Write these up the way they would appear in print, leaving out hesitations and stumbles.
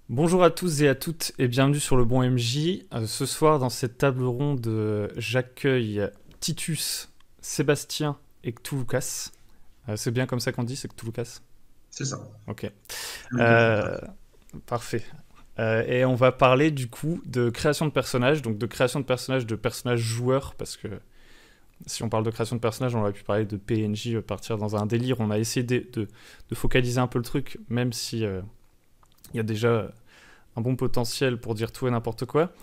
Bonjour à tous et à toutes et bienvenue sur le Bon MJ. Ce soir, dans cette table ronde, j'accueille Titus, Sébastien et Cthulhucas. C'est bien comme ça qu'on dit, c'est Cthulhucas? C'est ça. Ok. Lucas. Euh, Parfait. Et on va parler du coup de création de personnages, donc de personnages joueurs, parce que si on parle de création de personnages, on aurait pu parler de PNJ, partir dans un délire. On a essayé de focaliser un peu le truc, même si il y a déjà un bon potentiel pour dire tout et n'importe quoi.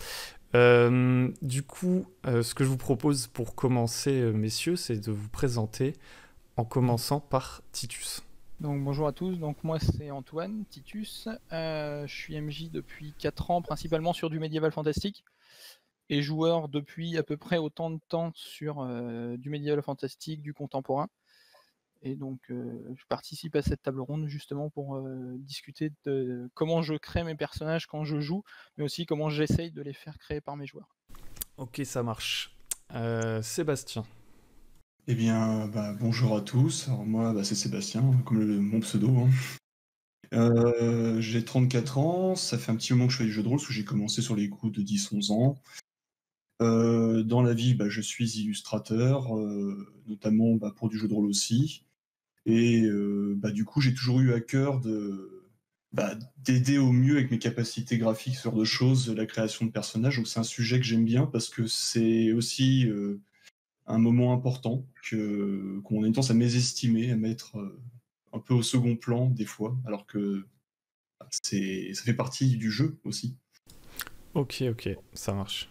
Du coup, ce que je vous propose pour commencer, messieurs, c'est de vous présenter en commençant par Titus. Donc bonjour à tous, donc moi c'est Antoine Titus, je suis MJ depuis 4 ans principalement sur du médiéval fantastique et joueur depuis à peu près autant de temps sur du médiéval fantastique, du contemporain. Et donc je participe à cette table ronde justement pour discuter de comment je crée mes personnages quand je joue, mais aussi comment j'essaye de les faire créer par mes joueurs. Ok, ça marche. Sébastien. Eh bien, bonjour à tous. Alors moi, c'est Sébastien, comme mon pseudo, hein. J'ai 34 ans, ça fait un petit moment que je fais du jeu de rôle, parce que j'ai commencé sur les coups de 10-11 ans. Dans la vie, je suis illustrateur, notamment pour du jeu de rôle aussi. Et du coup, j'ai toujours eu à cœur d'aider au mieux avec mes capacités graphiques, ce genre de choses, la création de personnages. Donc c'est un sujet que j'aime bien, parce que c'est aussi un moment important qu'on a une tendance à mésestimer, à mettre un peu au second plan des fois, alors que ça fait partie du jeu aussi. Ok, ça marche.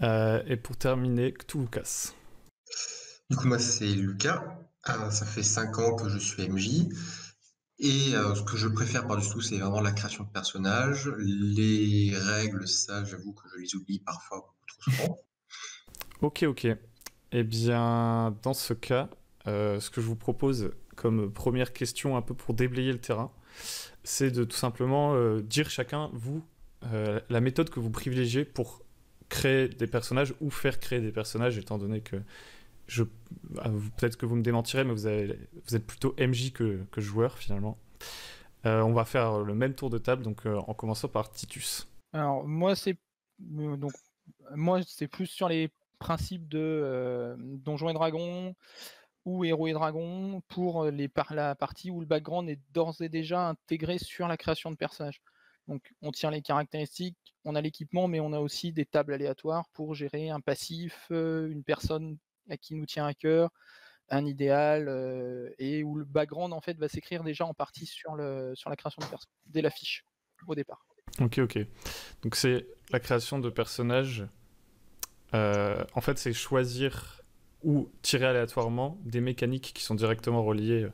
Et pour terminer, Cthulhucas. Du coup, moi, c'est Lucas. Ça fait 5 ans que je suis MJ. Et ce que je préfère par-dessus tout, c'est vraiment la création de personnages. Les règles, ça, j'avoue que je les oublie parfois beaucoup trop souvent. Ok. Eh bien, dans ce cas, ce que je vous propose comme première question, un peu pour déblayer le terrain, c'est de tout simplement dire chacun, vous, la méthode que vous privilégiez pour créer des personnages ou faire créer des personnages, étant donné que peut-être que vous me démentirez, mais vous êtes plutôt MJ que joueur finalement. On va faire le même tour de table, donc en commençant par Titus. Alors donc moi c'est plus sur les principes de Donjons et Dragons ou Héros et Dragons pour la partie où le background est d'ores et déjà intégré sur la création de personnages. Donc on tient les caractéristiques, on a l'équipement, mais on a aussi des tables aléatoires pour gérer un passif, une personne à qui nous tient à cœur, un idéal, et où le background en fait va s'écrire déjà en partie sur la création de personnages, dès la fiche, au départ. Ok. Donc c'est la création de personnages. En fait, c'est choisir ou tirer aléatoirement des mécaniques qui sont directement reliées.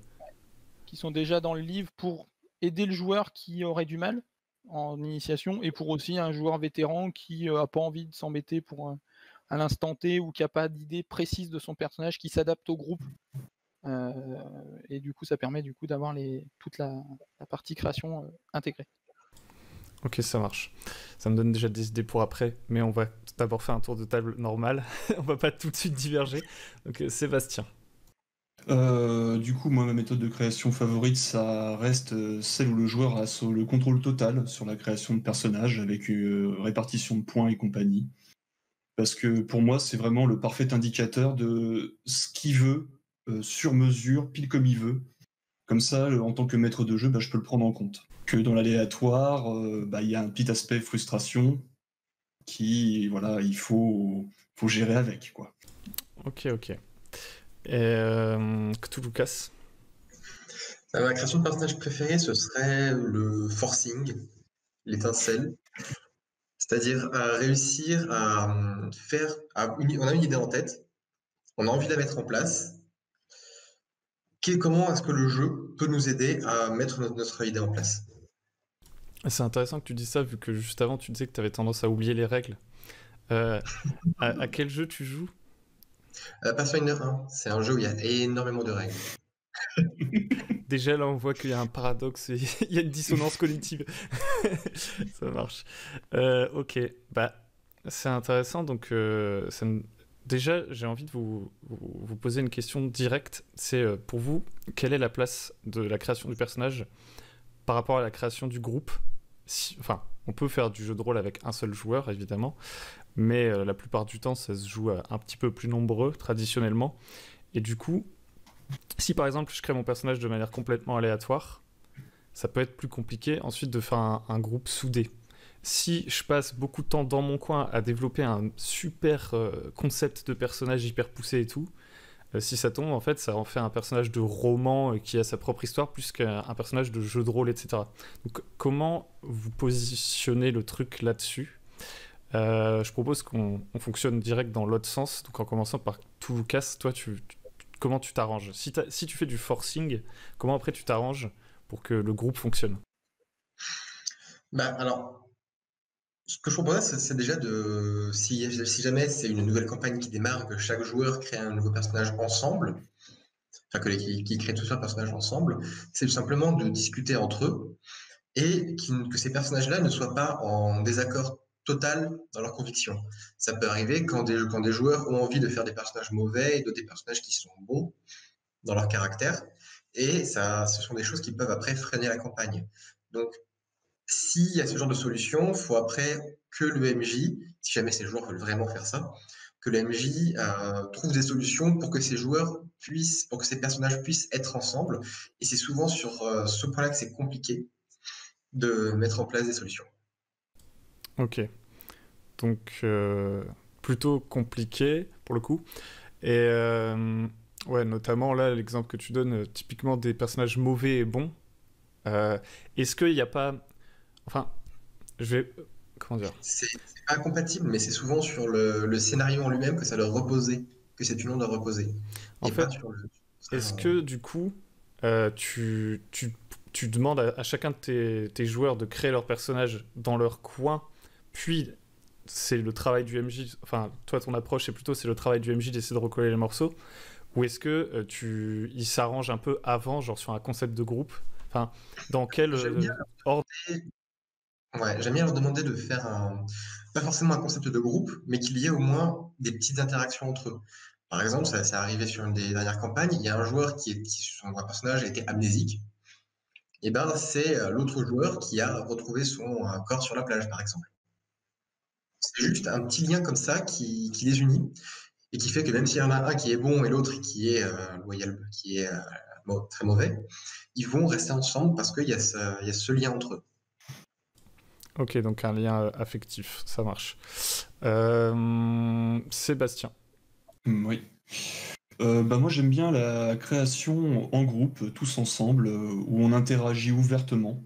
Qui sont déjà dans le livre pour aider le joueur qui aurait du mal en initiation et pour aussi un joueur vétéran qui a pas envie de s'embêter pour à l'instant T ou qui a pas d'idée précise de son personnage qui s'adapte au groupe. Euh, et du coup, ça permet du coup d'avoir toute la partie création intégrée. Ok, ça marche. Ça me donne déjà des idées pour après, mais on va d'abord faire un tour de table normal. On va pas tout de suite diverger. Donc Sébastien. Du coup, moi, ma méthode de création favorite, ça reste celle où le joueur a le contrôle total sur la création de personnages avec répartition de points et compagnie. Parce que pour moi, c'est vraiment le parfait indicateur de ce qu'il veut, sur mesure, pile comme il veut. Comme ça, en tant que maître de jeu, je peux le prendre en compte. Que dans l'aléatoire, il y a un petit aspect frustration qui, voilà, faut gérer avec, quoi. Ok. Et Cthulhucas. Ma création de personnage préférée, ce serait le forcing, l'étincelle. C'est-à-dire réussir à on a une idée en tête, on a envie de la mettre en place. Comment est-ce que le jeu peut nous aider à mettre notre idée en place? C'est intéressant que tu dis ça, vu que juste avant tu disais que tu avais tendance à oublier les règles. Euh, à quel jeu tu joues? Pathfinder 1, c'est un jeu où il y a énormément de règles. Déjà là on voit qu'il y a un paradoxe, et il y a une dissonance cognitive. Ça marche. Ok, c'est intéressant. Donc déjà j'ai envie de vous poser une question directe. C'est pour vous, quelle est la place de la création du personnage par rapport à la création du groupe Enfin, on peut faire du jeu de rôle avec un seul joueur, évidemment, mais la plupart du temps, ça se joue un petit peu plus nombreux, traditionnellement. Et du coup, si par exemple je crée mon personnage de manière complètement aléatoire, ça peut être plus compliqué ensuite de faire un groupe soudé. Si je passe beaucoup de temps dans mon coin à développer un super concept de personnage hyper poussé et tout, si ça tombe, en fait, ça en fait un personnage de roman qui a sa propre histoire plus qu'un personnage de jeu de rôle, etc. Donc, comment vous positionnez le truc là-dessus? Je propose qu'on fonctionne direct dans l'autre sens, donc en commençant par tout Lucas, toi, comment tu t'arranges? Si tu fais du forcing, comment après tu t'arranges pour que le groupe fonctionne? Alors, ce que je proposais, c'est déjà si jamais c'est une nouvelle campagne qui démarre, que chaque joueur crée un nouveau personnage ensemble, enfin qui créent tous un personnage ensemble, c'est tout simplement de discuter entre eux et que ces personnages-là ne soient pas en désaccord total dans leurs convictions. Ça peut arriver quand des joueurs ont envie de faire des personnages mauvais et d'autres des personnages qui sont bons dans leur caractère, et ça, ce sont des choses qui peuvent après freiner la campagne. Donc, s'il y a ce genre de solution, il faut après que le MJ, si jamais ces joueurs veulent vraiment faire ça, que le MJ trouve des solutions pour que pour que ces personnages puissent être ensemble. Et c'est souvent sur ce point-là que c'est compliqué de mettre en place des solutions. Ok, donc plutôt compliqué pour le coup. Et ouais, notamment là, l'exemple que tu donnes, typiquement des personnages mauvais et bons. Est-ce qu'il n'y a pas... Enfin, je vais... Comment dire? C'est pas incompatible, mais c'est souvent sur le scénario en lui-même que ça doit reposer, que cette union doit reposer, En et pas fait, sur le. est-ce que du coup, tu demandes à chacun de tes joueurs de créer leur personnage dans leur coin, puis c'est le travail du MJ, enfin, toi, ton approche, c'est le travail du MJ d'essayer de recoller les morceaux, ou est-ce que ils s'arrangent un peu avant, genre sur un concept de groupe? Enfin, dans quel J'aime bien ordre? Ouais, j'aime bien leur demander de faire pas forcément un concept de groupe, mais qu'il y ait au moins des petites interactions entre eux. Par exemple, ça arrivé sur une des dernières campagnes, il y a un joueur son personnage a été amnésique, et ben c'est l'autre joueur qui a retrouvé son corps sur la plage, par exemple. C'est juste un petit lien comme ça qui les unit, et qui fait que même s'il y en a un qui est bon et l'autre qui est loyal, qui est très mauvais, ils vont rester ensemble parce qu'il y a il y a ce lien entre eux. Ok, donc un lien affectif, ça marche. Sébastien. Oui. Moi j'aime bien la création en groupe, tous ensemble, où on interagit ouvertement,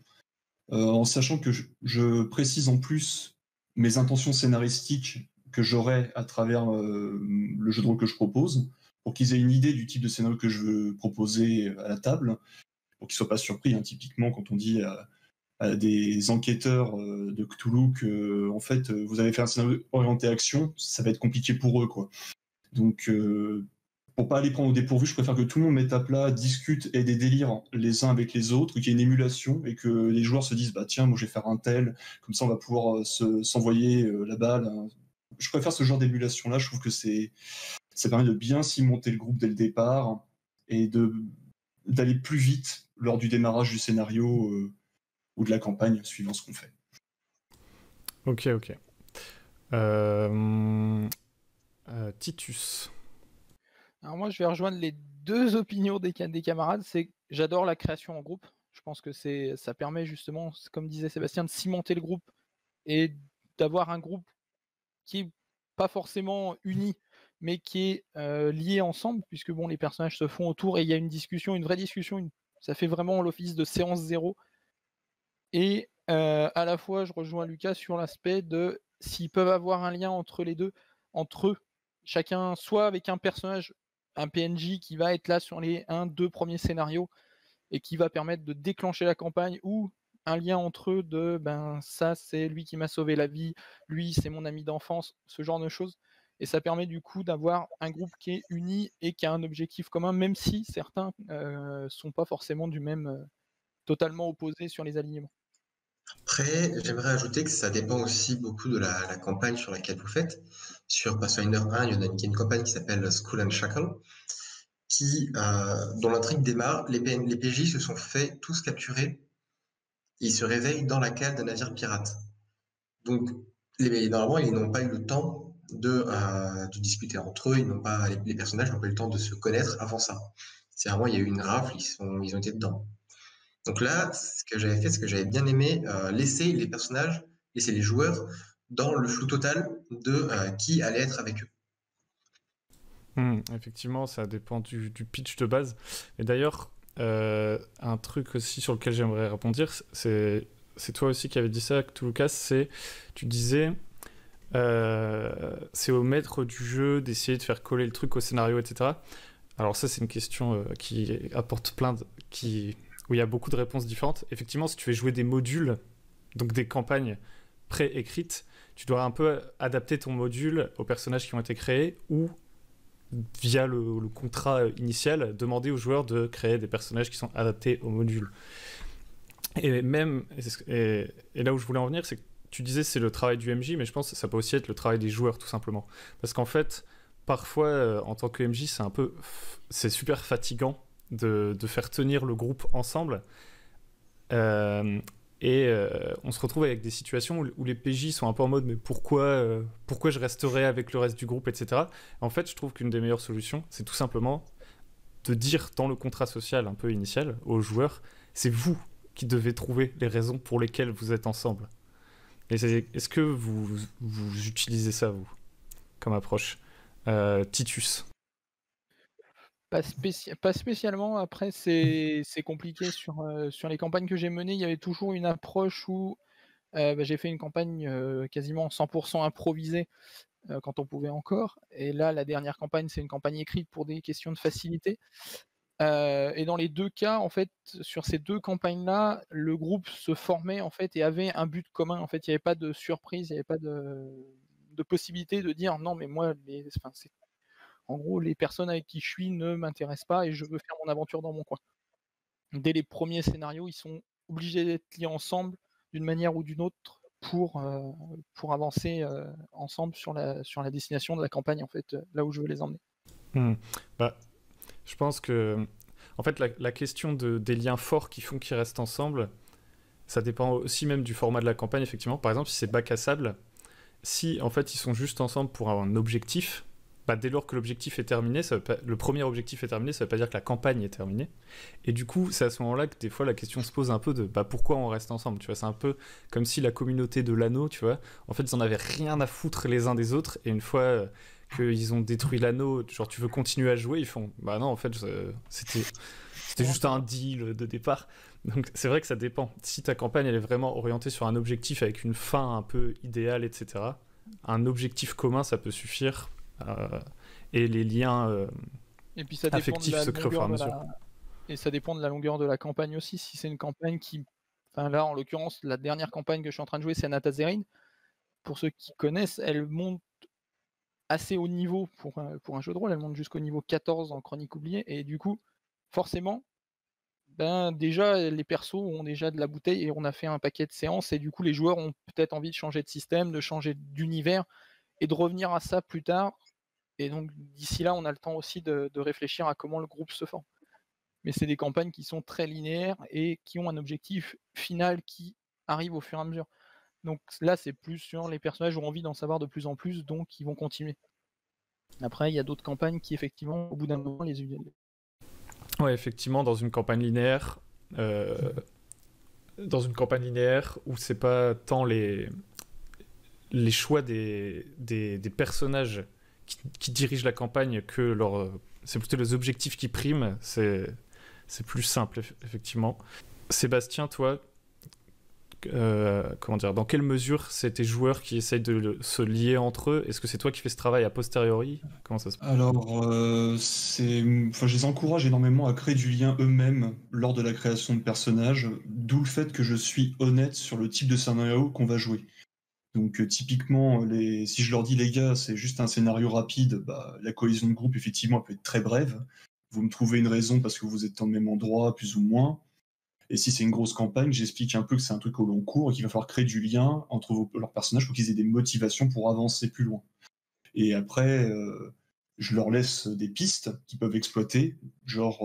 en sachant que je précise en plus mes intentions scénaristiques que j'aurai à travers le jeu de rôle que je propose, pour qu'ils aient une idée du type de scénario que je veux proposer à la table, pour qu'ils ne soient pas surpris, hein. Typiquement, quand on dit à des enquêteurs de Cthulhu que en fait, vous avez fait un scénario orienté action, ça va être compliqué pour eux, quoi. Donc, pour pas les prendre au dépourvu, je préfère que tout le monde mette à plat, discute et des délires les uns avec les autres, qu'il y ait une émulation et que les joueurs se disent bah tiens, moi je vais faire un tel, comme ça on va pouvoir s'envoyer la balle, hein. Je préfère ce genre d'émulation là, je trouve que ça permet de bien cimenter le groupe dès le départ et d'aller plus vite lors du démarrage du scénario ou de la campagne, suivant ce qu'on fait. Ok. Titus. Alors moi, je vais rejoindre les deux opinions des camarades. C'est que j'adore la création en groupe. Je pense que ça permet justement, comme disait Sébastien, de cimenter le groupe et d'avoir un groupe qui est pas forcément uni, mais qui est lié ensemble, puisque bon, les personnages se font autour et il y a une discussion, une vraie discussion. Ça fait vraiment l'office de séance zéro. Et à la fois, je rejoins Lucas sur l'aspect de s'ils peuvent avoir un lien entre les deux, entre eux, chacun, soit avec un personnage, un PNJ qui va être là sur les 1-2 premiers scénarios et qui va permettre de déclencher la campagne, ou un lien entre eux de ben ça c'est lui qui m'a sauvé la vie, lui c'est mon ami d'enfance, ce genre de choses. Et ça permet du coup d'avoir un groupe qui est uni et qui a un objectif commun, même si certains sont pas forcément du même, totalement opposés sur les alignements. Après, j'aimerais ajouter que ça dépend aussi beaucoup de la campagne sur laquelle vous faites. Sur Pathfinder 1, il y a une campagne qui s'appelle Skull and Shackle, dont l'intrigue démarre. Les PJ se sont fait tous capturer ils se réveillent dans la cale d'un navire pirate. Donc, normalement, ils n'ont pas eu le temps de discuter entre eux, les personnages n'ont pas eu le temps de se connaître avant ça. C'est vraiment, il y a eu une rafle, ils ont été dedans. Donc là, ce que j'avais fait, c'est que j'avais bien aimé laisser les joueurs dans le flou total de qui allait être avec eux. Effectivement, ça dépend du pitch de base. Et d'ailleurs, un truc aussi sur lequel j'aimerais répondre, c'est toi aussi qui avais dit ça, Lucas, tu disais, c'est au maître du jeu d'essayer de faire coller le truc au scénario, etc. Alors ça, c'est une question qui apporte où il y a beaucoup de réponses différentes. Effectivement, si tu fais jouer des modules, donc des campagnes pré-écrites, tu dois un peu adapter ton module aux personnages qui ont été créés ou via le contrat initial, demander aux joueurs de créer des personnages qui sont adaptés au module. Et là où je voulais en venir, c'est que tu disais c'est le travail du MJ, mais je pense que ça peut aussi être le travail des joueurs, tout simplement. Parce qu'en fait, parfois, en tant que MJ, c'est super fatigant de faire tenir le groupe ensemble. On se retrouve avec des situations où les PJ sont un peu en mode mais pourquoi je resterai avec le reste du groupe, etc. En fait, je trouve qu'une des meilleures solutions, c'est tout simplement de dire dans le contrat social un peu initial aux joueurs, c'est vous qui devez trouver les raisons pour lesquelles vous êtes ensemble. Est-ce que vous utilisez ça, vous, comme approche Titus? Pas spécialement. Après, c'est compliqué sur les campagnes que j'ai menées. Il y avait toujours une approche où j'ai fait une campagne quasiment 100% improvisée quand on pouvait encore. Et là, la dernière campagne, c'est une campagne écrite pour des questions de facilité. Et dans les deux cas, en fait, sur ces deux campagnes-là, le groupe se formait en fait et avait un but commun. En fait, il n'y avait pas de surprise, il n'y avait pas de possibilité de dire non, mais moi, en gros, les personnes avec qui je suis ne m'intéressent pas et je veux faire mon aventure dans mon coin. Dès les premiers scénarios, ils sont obligés d'être liés ensemble d'une manière ou d'une autre pour avancer ensemble sur la destination de la campagne, en fait, là où je veux les emmener. Je pense que en fait, la question des liens forts qui font qu'ils restent ensemble, ça dépend aussi même du format de la campagne, effectivement. Par exemple, si c'est bac à sable, si en fait ils sont juste ensemble pour un objectif, dès lors que l'objectif est terminé, le premier objectif est terminé, ça veut pas dire que la campagne est terminée. Et du coup, c'est à ce moment-là que des fois la question se pose un peu de pourquoi on reste ensemble, tu vois. C'est un peu comme si la communauté de l'anneau, tu vois, en fait ils en avaient rien à foutre les uns des autres, et une fois qu'ils ont détruit l'anneau, genre tu veux continuer à jouer, ils font non, en fait c'était juste un deal de départ. Donc c'est vrai que ça dépend. Si ta campagne elle est vraiment orientée sur un objectif avec une fin un peu idéale, etc., un objectif commun ça peut suffire. Et les liens et puis ça affectifs se créent au fur et à mesure. Et ça dépend de la longueur de la campagne aussi. Si c'est une campagne là en l'occurrence, la dernière campagne que je suis en train de jouer, c'est Anatazerine. Pour ceux qui connaissent, elle monte assez haut niveau pour un jeu de rôle. Elle monte jusqu'au niveau 14 en Chronique oubliée. Et du coup, forcément, déjà les persos ont déjà de la bouteille et on a fait un paquet de séances. Et du coup, les joueurs ont peut-être envie de changer de système, de changer d'univers et de revenir à ça plus tard. Et donc, d'ici là, on a le temps aussi de réfléchir à comment le groupe se forme. Mais c'est des campagnes qui sont très linéaires et qui ont un objectif final qui arrive au fur et à mesure. Donc là, c'est plus sur les personnages ont envie d'en savoir de plus en plus, donc ils vont continuer. Après, il y a d'autres campagnes qui, effectivement, au bout d'un moment, les utilisent. Ouais, effectivement, dans une campagne linéaire où c'est pas tant les choix des personnages qui dirigent la campagne que c'est plutôt les objectifs qui priment, c'est plus simple, effectivement. Sébastien, toi, dans quelle mesure c'est tes joueurs qui essayent de se lier entre eux? Est-ce que c'est toi qui fais ce travail a posteriori? Comment ça se passe? Alors, je les encourage énormément à créer du lien eux-mêmes lors de la création de personnages, d'où le fait que je suis honnête sur le type de scénario qu'on va jouer. Donc typiquement, si je leur dis les gars, c'est juste un scénario rapide, la cohésion de groupe effectivement peut être très brève. Vous me trouvez une raison parce que vous êtes au même endroit, plus ou moins. Et si c'est une grosse campagne, j'explique un peu que c'est un truc au long cours et qu'il va falloir créer du lien entre leurs personnages pour qu'ils aient des motivations pour avancer plus loin. Et après, je leur laisse des pistes qu'ils peuvent exploiter, genre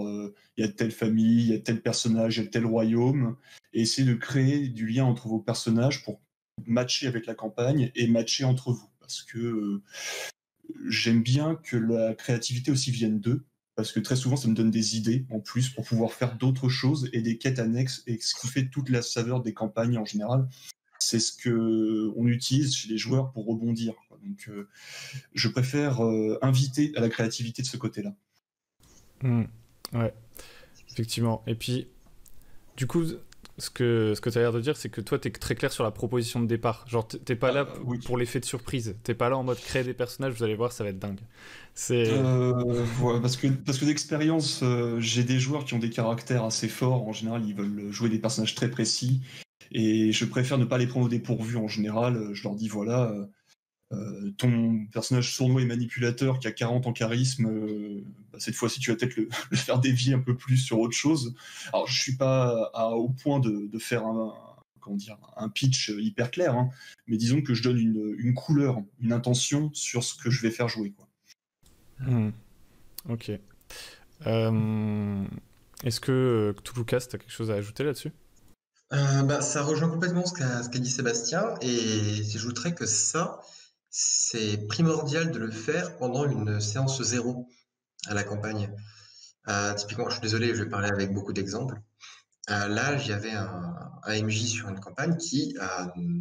il y a telle famille, il y a tel personnage, il y a tel royaume, et essayer de créer du lien entre vos personnages pour matcher avec la campagne et matcher entre vous. Parce que j'aime bien que la créativité aussi vienne d'eux, parce que très souvent ça me donne des idées en plus pour pouvoir faire d'autres choses et des quêtes annexes, et ce qui fait toute la saveur des campagnes en général. C'est ce qu'on utilise chez les joueurs pour rebondir. Donc, je préfère inviter à la créativité de ce côté-là. Ouais, effectivement. Et puis, du coup, ce que tu as l'air de dire, c'est que toi, tu es très clair sur la proposition de départ. Genre, t'es pas là pour l'effet de surprise. T'es pas là en mode créer des personnages, vous allez voir, ça va être dingue. Voilà, parce que d'expérience, j'ai des joueurs qui ont des caractères assez forts. En général, ils veulent jouer des personnages très précis. Et je préfère ne pas les prendre au dépourvu en général. Je leur dis, voilà, ton personnage sournois et manipulateur qui a 40 en charisme, cette fois-ci, tu vas peut-être le faire dévier un peu plus sur autre chose. Alors, je suis pas au point de faire un pitch hyper clair, hein, mais disons que je donne une couleur, une intention sur ce que je vais faire jouer, quoi. Ok. Est-ce que Touloucas, tu as quelque chose à ajouter là-dessus? Ça rejoint complètement ce qu'a dit Sébastien, et j'ajouterais que ça, c'est primordial de le faire pendant une séance 0 à la campagne. Typiquement, je suis désolé, je vais parler avec beaucoup d'exemples. Là, j'avais un MJ sur une campagne qui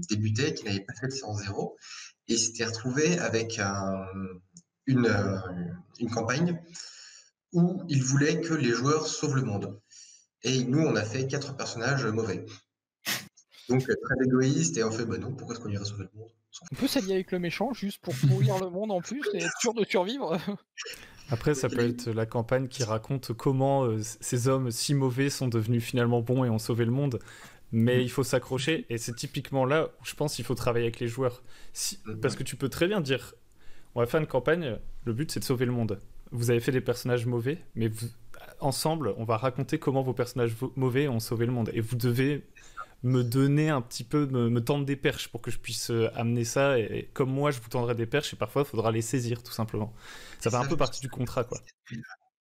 débutait, qui n'avait pas fait de séance 0, et s'était retrouvé avec une campagne où il voulait que les joueurs sauvent le monde. Et nous, on a fait 4 personnages mauvais. Donc, très égoïste, et on fait, bah non, pourquoi est-ce qu'on irait sauver le monde? On peut s'allier avec le méchant juste pour pourrir le monde en plus et être sûr de survivre. Après, ça peut être la campagne qui raconte comment ces hommes si mauvais sont devenus finalement bons et ont sauvé le monde. Mais il faut s'accrocher, et c'est typiquement là où je pense qu'il faut travailler avec les joueurs. Parce que tu peux très bien dire, on va faire une campagne, le but c'est de sauver le monde. Vous avez fait des personnages mauvais, mais ensemble, on va raconter comment vos personnages mauvais ont sauvé le monde. Et vous devez me donner un petit peu, me tendre des perches pour que je puisse amener ça, et comme moi je vous tendrai des perches, et parfois il faudra les saisir tout simplement. Ça fait un peu partie du contrat, quoi.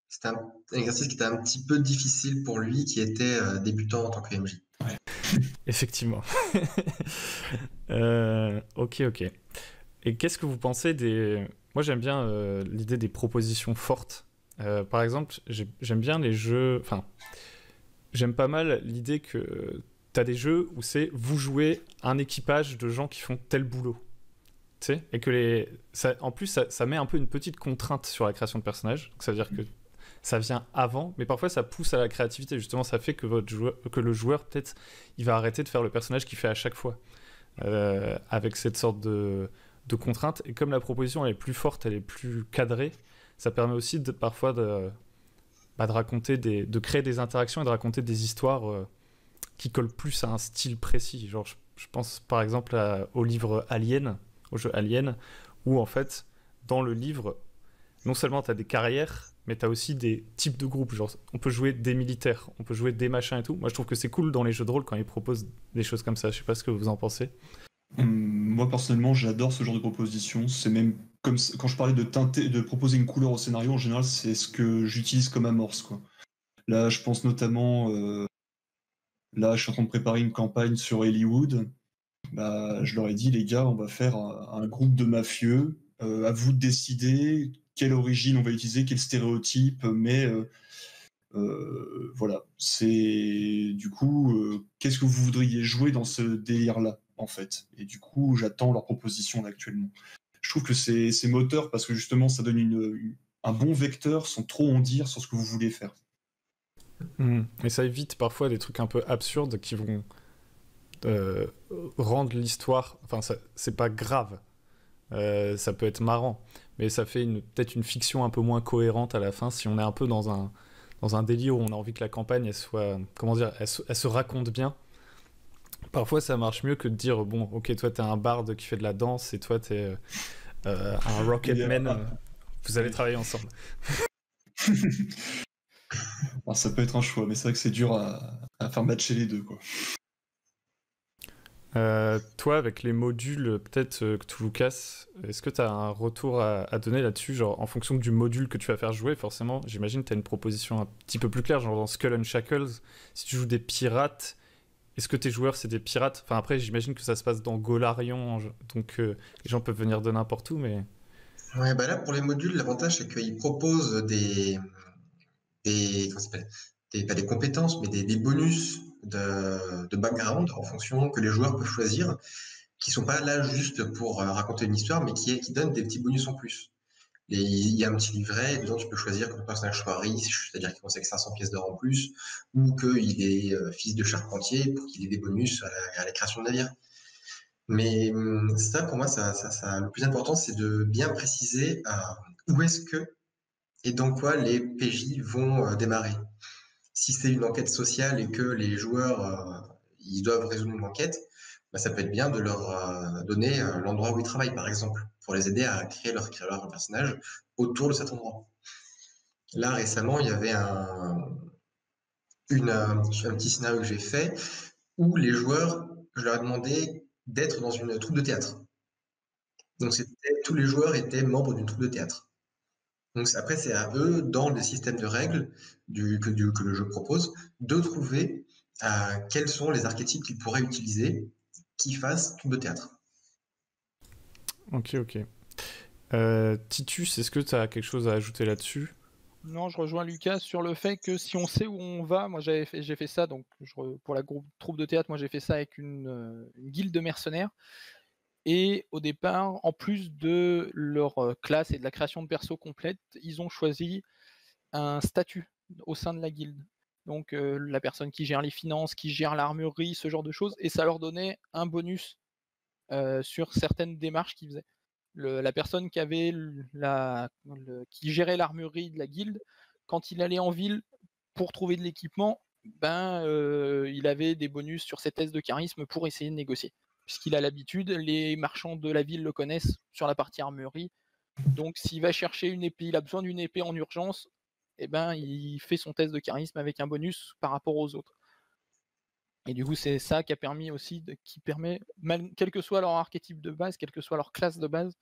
C'était un exercice qui était un petit peu difficile pour lui, qui était débutant en tant que MJ. Ouais. Effectivement. Ok. Et qu'est-ce que vous pensez des... Moi j'aime bien l'idée des propositions fortes. Par exemple, j'aime bien les jeux... Enfin, j'aime pas mal l'idée que t'as des jeux où c'est vous jouez un équipage de gens qui font tel boulot. Tu sais, et que en plus, ça met un peu une petite contrainte sur la création de personnages. Donc, ça veut dire que ça vient avant, mais parfois ça pousse à la créativité. Justement, ça fait que le joueur, peut-être, il va arrêter de faire le personnage qu'il fait à chaque fois. Avec cette sorte de contrainte. Et comme la proposition elle est plus forte, elle est plus cadrée, ça permet aussi parfois de raconter de créer des interactions et de raconter des histoires qui collent plus à un style précis. Genre, je pense par exemple au livre Alien, au jeu Alien, où en fait, dans le livre, non seulement tu as des carrières, mais tu as aussi des types de groupes. Genre, on peut jouer des militaires, on peut jouer des machins et tout. Moi, je trouve que c'est cool dans les jeux de rôle quand ils proposent des choses comme ça. Je sais pas ce que vous en pensez. Moi, personnellement, j'adore ce genre de proposition. C'est même comme quand je parlais de proposer une couleur au scénario, en général, c'est ce que j'utilise comme amorce, quoi. Là, je pense notamment... Là, je suis en train de préparer une campagne sur Hollywood. Je leur ai dit, les gars, on va faire un groupe de mafieux. À vous de décider quelle origine on va utiliser, quel stéréotype. Mais voilà, c'est du coup, qu'est-ce que vous voudriez jouer dans ce délire-là, en fait. Et du coup, j'attends leur proposition là, actuellement. Je trouve que c'est moteur parce que justement, ça donne un bon vecteur sans trop en dire sur ce que vous voulez faire. Et ça évite parfois des trucs un peu absurdes qui vont rendre l'histoire... Enfin, c'est pas grave. Ça peut être marrant. Mais ça fait peut-être une fiction un peu moins cohérente à la fin si on est un peu dans un délire où on a envie que la campagne, elle soit... Comment dire, elle se raconte bien. Parfois, ça marche mieux que de dire, bon, ok, toi, t'es un barde qui fait de la danse et toi, t'es un rocketman. Vous allez travailler ensemble. Alors, ça peut être un choix, mais c'est vrai que c'est dur à faire matcher les deux, quoi. Toi, avec les modules, peut-être que tu casses, est-ce que tu as un retour à donner là-dessus, genre en fonction du module que tu vas faire jouer, forcément, j'imagine que tu as une proposition un petit peu plus claire, genre dans Skull and Shackles, si tu joues des pirates, est-ce que tes joueurs c'est des pirates? Enfin après, j'imagine que ça se passe dans Golarion, donc les gens peuvent venir de n'importe où, mais... Ouais, bah là, pour les modules, l'avantage, c'est qu'ils proposent comment ça s'appelle? Pas des compétences, mais des bonus de background en fonction que les joueurs peuvent choisir, qui sont pas là juste pour raconter une histoire, mais qui donnent des petits bonus en plus. Il y a un petit livret, et dedans tu peux choisir que ton personnage soit riche, c'est-à-dire qu'il commence avec 500 pièces d'or en plus, ou qu'il est fils de charpentier pour qu'il ait des bonus à la création de navires. Mais ça, pour moi, le plus important, c'est de bien préciser où est-ce que et dans quoi les PJ vont démarrer. Si c'est une enquête sociale et que les joueurs ils doivent résoudre une enquête, bah, ça peut être bien de leur donner l'endroit où ils travaillent, par exemple, pour les aider à créer leur personnage autour de cet endroit. Là, récemment, il y avait un petit scénario que j'ai fait où les joueurs, je leur ai demandé d'être dans une troupe de théâtre. Donc, tous les joueurs étaient membres d'une troupe de théâtre. Donc après, c'est à eux, dans le système de règles que le jeu propose, de trouver quels sont les archétypes qu'ils pourraient utiliser qui fassent troupe de théâtre. Ok. Titus, est-ce que tu as quelque chose à ajouter là-dessus? Non, je rejoins Lucas sur le fait que si on sait où on va, moi j'ai fait ça, donc pour la troupe de théâtre, moi j'ai fait ça avec une guilde de mercenaires. Et au départ, en plus de leur classe et de la création de perso complète, ils ont choisi un statut au sein de la guilde. Donc la personne qui gère les finances, qui gère l'armurerie, ce genre de choses, et ça leur donnait un bonus sur certaines démarches qu'ils faisaient. La personne qui avait qui gérait l'armurerie de la guilde, quand il allait en ville pour trouver de l'équipement, il avait des bonus sur ses tests de charisme pour essayer de négocier. Puisqu'il a l'habitude, les marchands de la ville le connaissent sur la partie armurerie. Donc s'il va chercher une épée, il a besoin d'une épée en urgence, il fait son test de charisme avec un bonus par rapport aux autres. Et du coup, c'est ça qui a permis aussi, qui permet, quel que soit leur archétype de base, quelle que soit leur classe de base,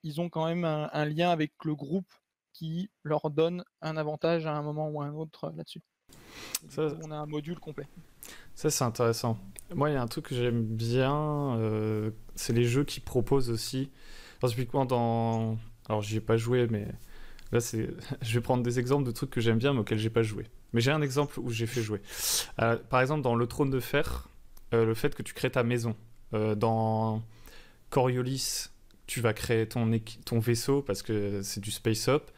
ils ont quand même un lien avec le groupe qui leur donne un avantage à un moment ou à un autre là-dessus. Ça, on a un module complet. Ça, c'est intéressant. Moi, il y a un truc que j'aime bien, c'est les jeux qui proposent aussi. Enfin, typiquement dans... Alors, j'y ai pas joué, mais là, je vais prendre des exemples de trucs que j'aime bien, mais auxquels j'ai pas joué. Mais j'ai un exemple où j'ai fait jouer. Par exemple, dans Le Trône de Fer, le fait que tu crées ta maison. Dans Coriolis, tu vas créer ton vaisseau parce que c'est du space up.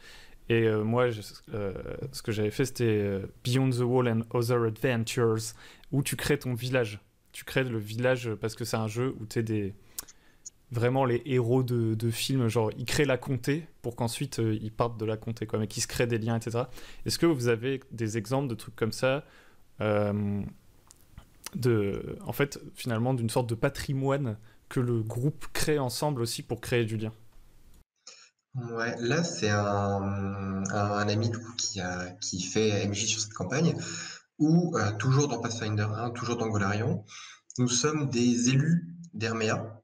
Et moi, ce que j'avais fait, c'était Beyond the Wall and Other Adventures, où tu crées ton village. Tu crées le village parce que c'est un jeu où tu es vraiment les héros de films, genre ils créent la comté pour qu'ensuite ils partent de la comté, quoi, mais qu'ils se créent des liens, etc. Est-ce que vous avez des exemples de trucs comme ça, en fait, finalement, d'une sorte de patrimoine que le groupe crée ensemble aussi pour créer du lien? Ouais, là, c'est un ami du coup, qui fait MJ sur cette campagne, où, toujours dans Pathfinder 1, toujours dans Golarion, nous sommes des élus d'Herméa.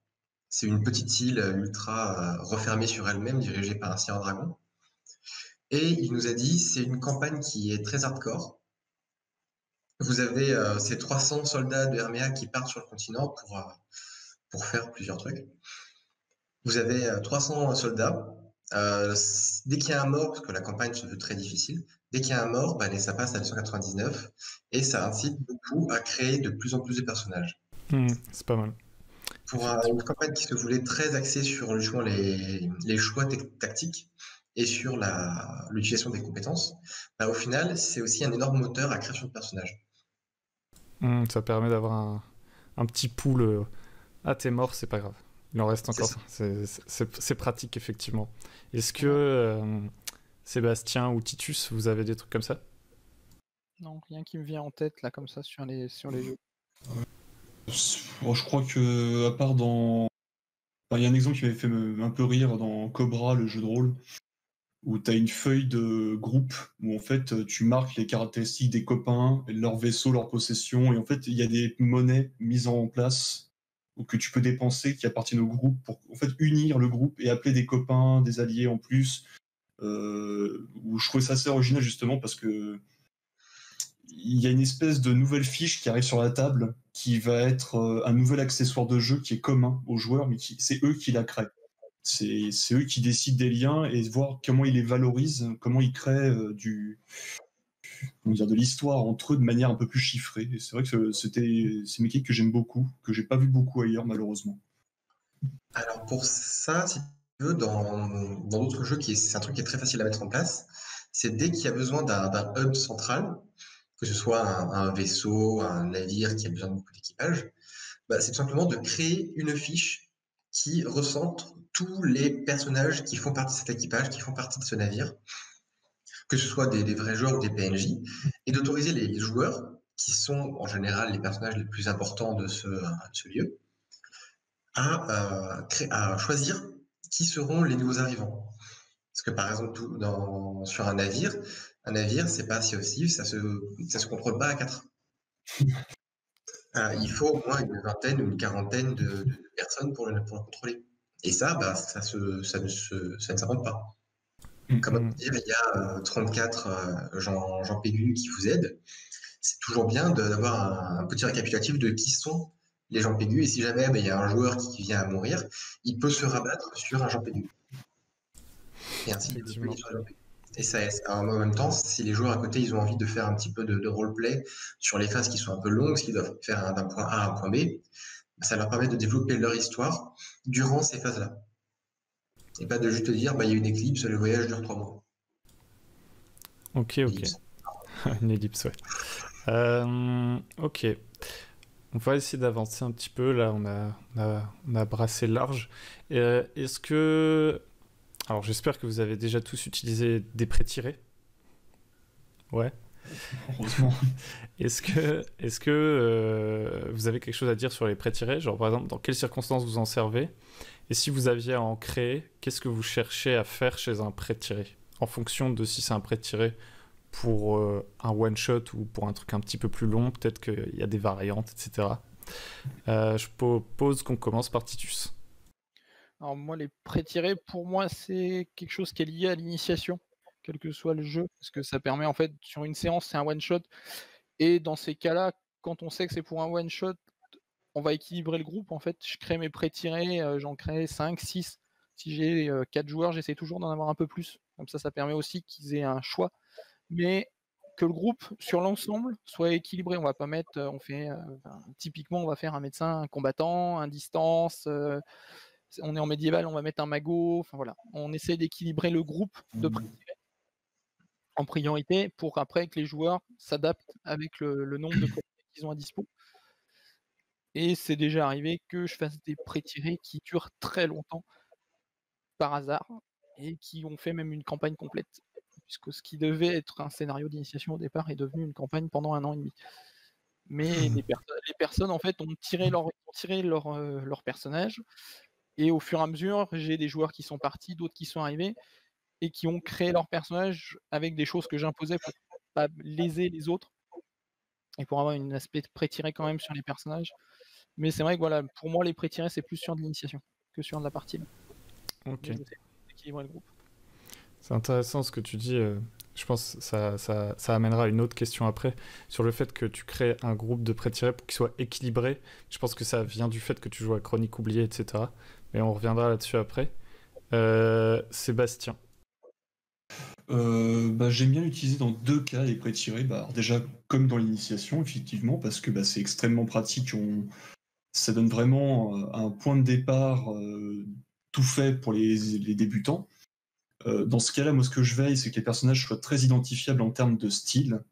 C'est une petite île ultra refermée sur elle-même, dirigée par un sire dragon. Et il nous a dit, c'est une campagne qui est très hardcore. Vous avez ces 300 soldats de Herméa qui partent sur le continent pour faire plusieurs trucs. Vous avez 300 soldats. Dès qu'il y a un mort, parce que la campagne se veut très difficile, dès qu'il y a un mort, ça passe à 299 et ça incite beaucoup à créer de plus en plus de personnages. C'est pas mal. Pour une campagne qui se voulait très axée sur justement les choix tactiques et sur l'utilisation des compétences, au final, c'est aussi un énorme moteur à création de personnages. Ça permet d'avoir un petit pool. Ah, t'es mort, c'est pas grave. Il en reste encore. C'est pratique, effectivement. Est-ce que Sébastien ou Titus, vous avez des trucs comme ça? Non, rien qui me vient en tête, là, comme ça, sur les jeux. Je crois que, à part dans... Il y a un exemple qui m'avait fait un peu rire dans Cobra, le jeu de rôle, où tu as une feuille de groupe où en fait tu marques les caractéristiques des copains, leur vaisseau, leur possession, et en fait il y a des monnaies mises en place ou que tu peux dépenser qui appartiennent au groupe pour en fait unir le groupe et appeler des copains, des alliés en plus. Où je trouvais ça assez original justement parce que il y a une espèce de nouvelle fiche qui arrive sur la table qui va être un nouvel accessoire de jeu qui est commun aux joueurs, mais c'est eux qui la créent. C'est eux qui décident des liens et voir comment ils les valorisent, comment ils créent de l'histoire entre eux de manière un peu plus chiffrée. Et c'est vrai que c'est une mécanique que j'aime beaucoup, que j'ai pas vu beaucoup ailleurs malheureusement. Alors pour ça, si tu veux, dans d'autres jeux, c'est un truc qui est très facile à mettre en place, c'est dès qu'il y a besoin d'un hub central, que ce soit un vaisseau, un navire qui a besoin de beaucoup d'équipage, c'est tout simplement de créer une fiche qui recentre tous les personnages qui font partie de cet équipage, qui font partie de ce navire, que ce soit des vrais joueurs ou des PNJ, et d'autoriser les joueurs, qui sont en général les personnages les plus importants de ce lieu, à choisir qui seront les nouveaux arrivants. Parce que par exemple, sur un navire, c'est pas si aussi, ça se contrôle pas à 4. Il faut au moins une vingtaine ou une quarantaine de personnes pour le contrôler. Et ça, ça ne s'invente pas. Comme dire, il y a 34 Jean Pégu qui vous aident. C'est toujours bien d'avoir un petit récapitulatif de qui sont les Jean Pégu. Et si jamais il y a un joueur qui vient à mourir, il peut se rabattre sur un Jean Pégu. Et ainsi, il peut sur Jean Pégu. Et ça, en même temps, si les joueurs à côté, ils ont envie de faire un petit peu de roleplay sur les phases qui sont un peu longues, ce qu'ils doivent faire d'un point A à un point B, ça leur permet de développer leur histoire durant ces phases-là. Et pas de juste dire, il y a une éclipse, le voyage dure 3 mois. Ok. Une ellipse, ouais. Ok. On va essayer d'avancer un petit peu. Là, on a brassé large. Est-ce que... Alors, j'espère que vous avez déjà tous utilisé des pré-tirés. Ouais. Heureusement. Est-ce que vous avez quelque chose à dire sur les pré-tirés? Genre, par exemple, dans quelles circonstances vous en servez? Et si vous aviez à en créer, qu'est-ce que vous cherchez à faire chez un pré-tiré? En fonction de si c'est un pré-tiré pour un one-shot ou pour un truc un petit peu plus long, peut-être qu'il y a des variantes, etc. Je propose qu'on commence par Titus. Alors moi, les pré-tirés, pour moi, c'est quelque chose qui est lié à l'initiation, quel que soit le jeu, parce que ça permet, en fait, sur une séance, c'est un one-shot, et dans ces cas-là, quand on sait que c'est pour un one-shot, on va équilibrer le groupe, en fait, je crée mes pré-tirés, j'en crée 5, 6, si j'ai 4 joueurs, j'essaie toujours d'en avoir un peu plus, comme ça permet aussi qu'ils aient un choix, mais que le groupe, sur l'ensemble, soit équilibré, on va pas mettre, typiquement, on va faire un médecin, un combattant, un distance, on est en médiéval, on va mettre un mago, enfin voilà, on essaie d'équilibrer le groupe de pré-tirés en priorité pour après que les joueurs s'adaptent avec le nombre de pré-tirés qu'ils ont à dispo. Et c'est déjà arrivé que je fasse des pré-tirés qui durent très longtemps par hasard et qui ont fait même une campagne complète, puisque ce qui devait être un scénario d'initiation au départ est devenu une campagne pendant 1 an et demi. Mais les personnes en fait ont tiré leur personnage. Et au fur et à mesure, j'ai des joueurs qui sont partis, d'autres qui sont arrivés, et qui ont créé leur personnage avec des choses que j'imposais pour pas léser les autres, et pour avoir un aspect pré-tiré quand même sur les personnages. Mais c'est vrai que voilà, pour moi, les pré-tirés, c'est plus sur de l'initiation que sur de la partie. Ok. D'équilibrer le groupe. C'est intéressant ce que tu dis. Je pense que ça amènera une autre question après, sur le fait que tu crées un groupe de pré-tirés pour qu'il soit équilibré. Je pense que ça vient du fait que tu joues à Chronique oubliée, etc. Mais on reviendra là-dessus après. Sébastien. J'aime bien l'utiliser dans 2 cas, les pré-tirés. Déjà, comme dans l'initiation, effectivement, parce que c'est extrêmement pratique. Ça donne vraiment un point de départ tout fait pour les débutants. Dans ce cas-là, moi, ce que je veille, c'est que les personnages soient très identifiables en termes de style.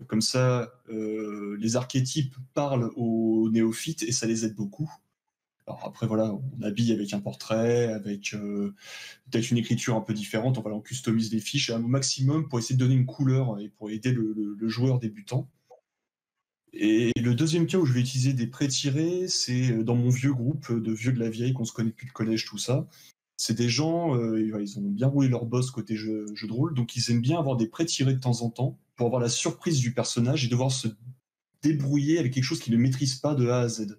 Comme ça, les archétypes parlent aux néophytes et ça les aide beaucoup. Alors après, voilà, on habille avec un portrait, avec peut-être une écriture un peu différente. On customise les fiches au maximum pour essayer de donner une couleur et pour aider le joueur débutant. Et le deuxième cas où je vais utiliser des pré-tirés, c'est dans mon vieux groupe de vieux de la vieille qu'on se connaît depuis le collège, tout ça. C'est des gens, ils ont bien roulé leur boss côté jeu de rôle, donc ils aiment bien avoir des pré-tirés de temps en temps pour avoir la surprise du personnage et devoir se débrouiller avec quelque chose qu'ils ne maîtrisent pas de A à Z.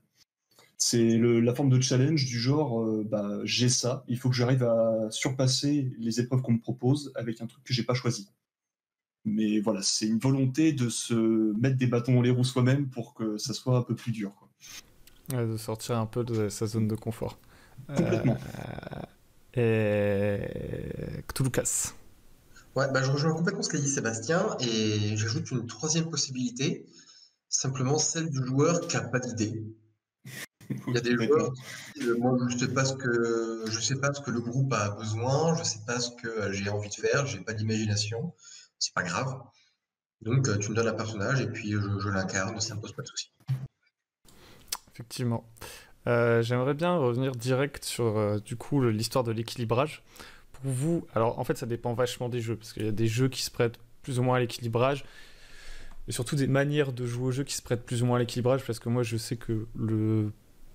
C'est la forme de challenge du genre, j'ai ça, il faut que j'arrive à surpasser les épreuves qu'on me propose avec un truc que j'ai pas choisi. Mais voilà, c'est une volonté de se mettre des bâtons dans les roues soi-même pour que ça soit un peu plus dur, quoi. Ouais, de sortir un peu de sa zone de confort. Complètement. Et Cthulhucas. Ouais, je rejoins complètement ce qu'a dit Sébastien et j'ajoute une troisième possibilité, simplement celle du joueur qui n'a pas d'idée. Il y a des joueurs D'accord. qui disent, moi je sais pas ce que le groupe a besoin, je sais pas ce que j'ai envie de faire, j'ai pas d'imagination, c'est pas grave. Donc tu me donnes un personnage et puis je l'incarne, ça me pose pas de soucis. Effectivement. J'aimerais bien revenir direct sur du coup l'histoire de l'équilibrage. Pour vous, alors en fait ça dépend vachement des jeux, parce qu'il y a des jeux qui se prêtent plus ou moins à l'équilibrage, et surtout des manières de jouer au jeu qui se prêtent plus ou moins à l'équilibrage, parce que moi je sais que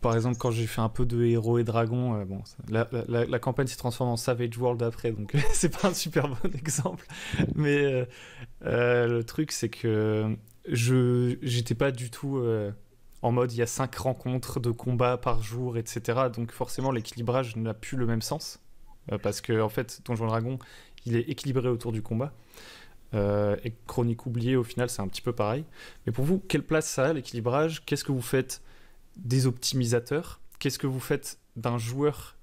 par exemple quand j'ai fait un peu de héros et dragons, la campagne s'est transformée en Savage World après, donc c'est pas un super bon exemple, mais le truc c'est que j'étais pas du tout en mode il y a 5 rencontres de combat par jour, etc. Donc forcément l'équilibrage n'a plus le même sens. Parce que en fait, Donjon Dragon, il est équilibré autour du combat. Et Chronique oubliée, au final, c'est un petit peu pareil. Mais pour vous, quelle place ça a, l'équilibrage? Qu'est-ce que vous faites des optimisateurs? Qu'est-ce que vous faites d'un joueur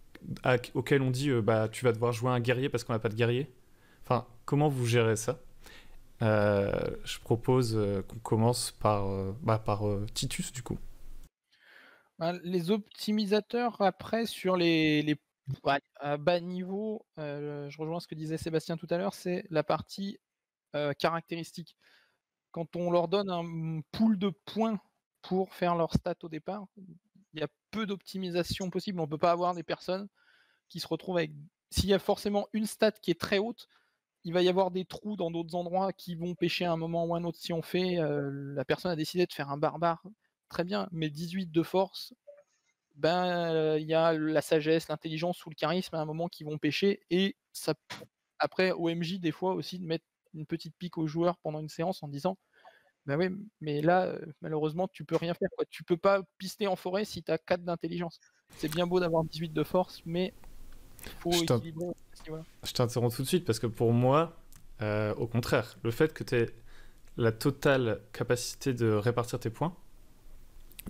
auquel on dit tu vas devoir jouer un guerrier parce qu'on n'a pas de guerrier? Enfin, comment vous gérez ça? Je propose qu'on commence par Titus, du coup. Les optimisateurs, après, sur à bas niveau, je rejoins ce que disait Sébastien tout à l'heure, c'est la partie caractéristique. Quand on leur donne un pool de points pour faire leur stat au départ, il y a peu d'optimisation possible. On ne peut pas avoir des personnes qui se retrouvent avec... S'il y a forcément une stat qui est très haute, il va y avoir des trous dans d'autres endroits qui vont pêcher à un moment ou un autre. Si on fait... la personne a décidé de faire un barbare, très bien, mais 18 de force, il y a la sagesse, l'intelligence ou le charisme à un moment qui vont pêcher, et ça, après OMJ des fois aussi de mettre une petite pique aux joueurs pendant une séance en disant oui, mais là malheureusement tu peux rien faire, quoi. Tu peux pas pister en forêt si tu as 4 d'intelligence. C'est bien beau d'avoir 18 de force, mais faut équilibrer aussi, voilà. Je t'interromps tout de suite parce que pour moi, au contraire, le fait que tu aies la totale capacité de répartir tes points,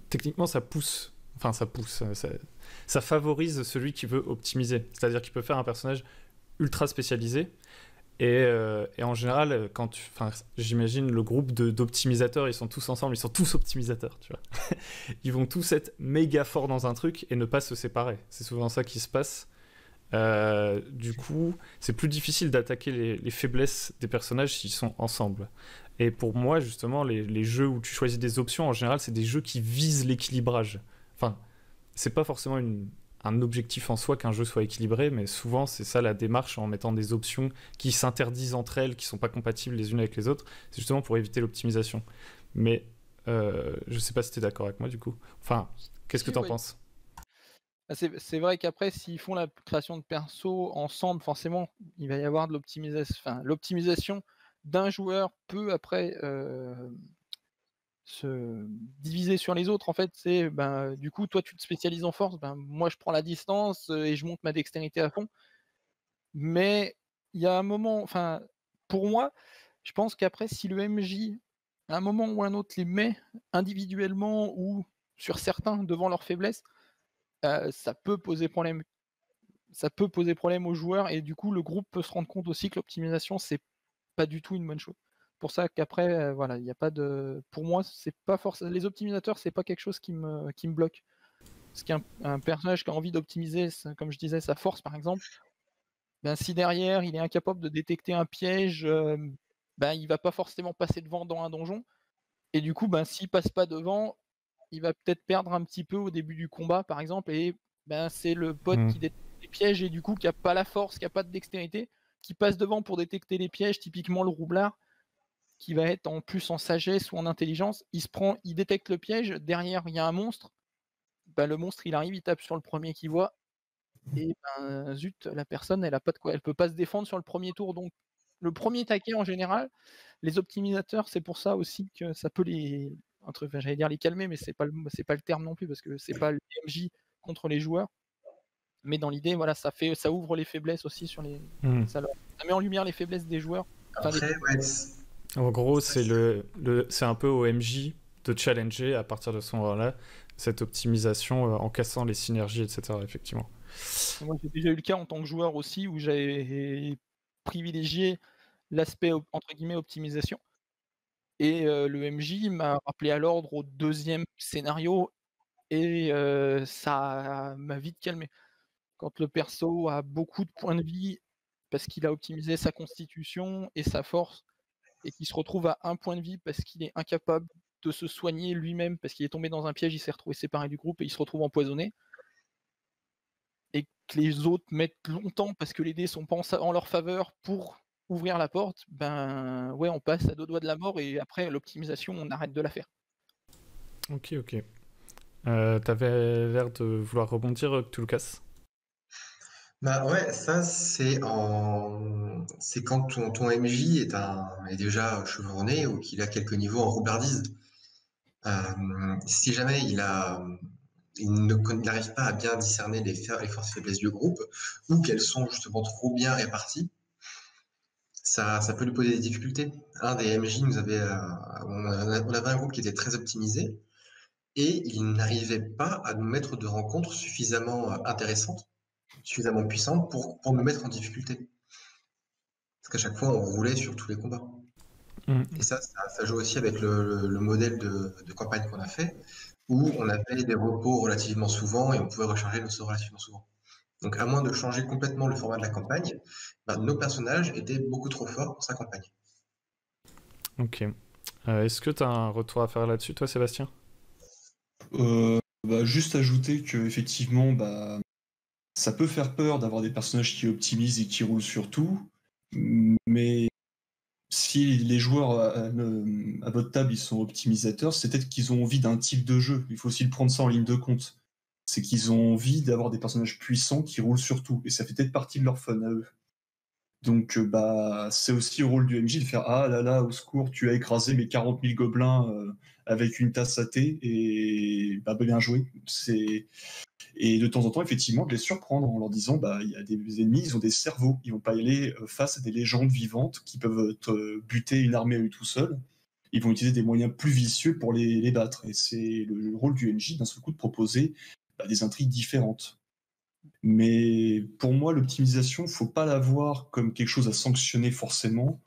techniquement ça pousse. Enfin, ça favorise celui qui veut optimiser. C'est-à-dire qu'il peut faire un personnage ultra spécialisé. Et en général, j'imagine le groupe d'optimisateurs, ils sont tous ensemble, ils sont tous optimisateurs, tu vois. Ils vont tous être méga forts dans un truc et ne pas se séparer. C'est souvent ça qui se passe. Du coup, c'est plus difficile d'attaquer les faiblesses des personnages s'ils sont ensemble. Et pour moi, justement, les jeux où tu choisis des options, en général, c'est des jeux qui visent l'équilibrage. Enfin, c'est pas forcément un objectif en soi qu'un jeu soit équilibré, mais souvent c'est ça la démarche en mettant des options qui s'interdisent entre elles, qui sont pas compatibles les unes avec les autres. C'est justement pour éviter l'optimisation. Mais je sais pas si t'es d'accord avec moi du coup. Enfin, qu'est-ce que t'en penses? C'est vrai qu'après, s'ils font la création de perso ensemble, forcément, il va y avoir de l'optimisation. Enfin, l'optimisation d'un joueur peut après se diviser sur les autres. En fait, c'est du coup, toi tu te spécialises en force, moi je prends la distance et je monte ma dextérité à fond. Mais il y a un moment, enfin, pour moi, je pense qu'après, si le MJ, à un moment ou un autre, les met individuellement ou sur certains devant leurs faiblesses, ça peut poser problème. Ça peut poser problème aux joueurs, et du coup, le groupe peut se rendre compte aussi que l'optimisation, c'est pas du tout une bonne chose. Pour ça qu'après, voilà, il n'y a pas de. Pour moi, c'est pas forcément. Les optimisateurs, c'est pas quelque chose qui me bloque. Parce qu'un personnage qui a envie d'optimiser, comme je disais, sa force, par exemple, si derrière il est incapable de détecter un piège, il va pas forcément passer devant dans un donjon. Et du coup, s'il passe pas devant, il va peut-être perdre un petit peu au début du combat, par exemple, et c'est le pote qui détecte les pièges et du coup qui a pas la force, qui a pas de dextérité, qui passe devant pour détecter les pièges, typiquement le roublard, qui va être en plus en sagesse ou en intelligence. Il détecte le piège, derrière il y a un monstre, le monstre il arrive, il tape sur le premier qu'il voit, et zut, la personne elle a pas de quoi, elle peut pas se défendre sur le premier tour. Donc le premier taquet en général, les optimisateurs, c'est pour ça aussi que ça peut j'allais dire les calmer, mais c'est pas le terme non plus, parce que c'est pas le MJ contre les joueurs. Mais dans l'idée, voilà, ça ouvre les faiblesses aussi sur les. Ça met en lumière les faiblesses des joueurs. Après, ouais, En gros, c'est un peu au MJ de challenger à partir de ce moment-là cette optimisation en cassant les synergies, etc. Effectivement. Moi, j'ai déjà eu le cas en tant que joueur aussi où j'avais privilégié l'aspect entre guillemets optimisation. Et le MJ m'a rappelé à l'ordre au deuxième scénario et ça m'a vite calmé. Quand le perso a beaucoup de points de vie parce qu'il a optimisé sa constitution et sa force, et qu'il se retrouve à 1 point de vie parce qu'il est incapable de se soigner lui-même, parce qu'il est tombé dans un piège, il s'est retrouvé séparé du groupe et il se retrouve empoisonné, et que les autres mettent longtemps parce que les dés sont pas en leur faveur pour ouvrir la porte, ben ouais, on passe à 2 doigts de la mort, et après l'optimisation, on arrête de la faire. Ok. T'avais l'air de vouloir rebondir, Cthulhucas. Bah ouais, ça c'est quand ton MJ est déjà chevronné ou qu'il a quelques niveaux en roubardise. Si jamais il n'arrive pas à bien discerner les forces et faiblesses du groupe, ou qu'elles sont justement trop bien réparties, ça peut lui poser des difficultés. Un des MJ on avait un groupe qui était très optimisé, et il n'arrivait pas à nous mettre de rencontres suffisamment intéressantes, suffisamment puissantes pour nous mettre en difficulté. Parce qu'à chaque fois, on roulait sur tous les combats. Et ça joue aussi avec le modèle de campagne qu'on a fait, où on avait des repos relativement souvent et on pouvait recharger nos sorts relativement souvent. Donc, à moins de changer complètement le format de la campagne, nos personnages étaient beaucoup trop forts pour sa campagne. Ok. Est-ce que tu as un retour à faire là-dessus, toi, Sébastien ? Juste ajouter que effectivement, ça peut faire peur d'avoir des personnages qui optimisent et qui roulent sur tout, mais si les joueurs à votre table ils sont optimisateurs, c'est peut-être qu'ils ont envie d'un type de jeu. Il faut aussi le prendre ça en ligne de compte. C'est qu'ils ont envie d'avoir des personnages puissants qui roulent sur tout, et ça fait peut-être partie de leur fun à eux. Donc c'est aussi au rôle du MJ de faire « Ah là là, au secours, tu as écrasé mes 40 000 gobelins avec une tasse à thé, et bien joué. » Et de temps en temps, effectivement, de les surprendre en leur disant il y a des ennemis, ils ont des cerveaux, ils vont pas y aller face à des légendes vivantes qui peuvent buter une armée à eux tout seuls. Ils vont utiliser des moyens plus vicieux pour les battre. Et c'est le rôle du MJ d'un seul coup de proposer des intrigues différentes. Mais pour moi, l'optimisation, faut pas la voir comme quelque chose à sanctionner forcément,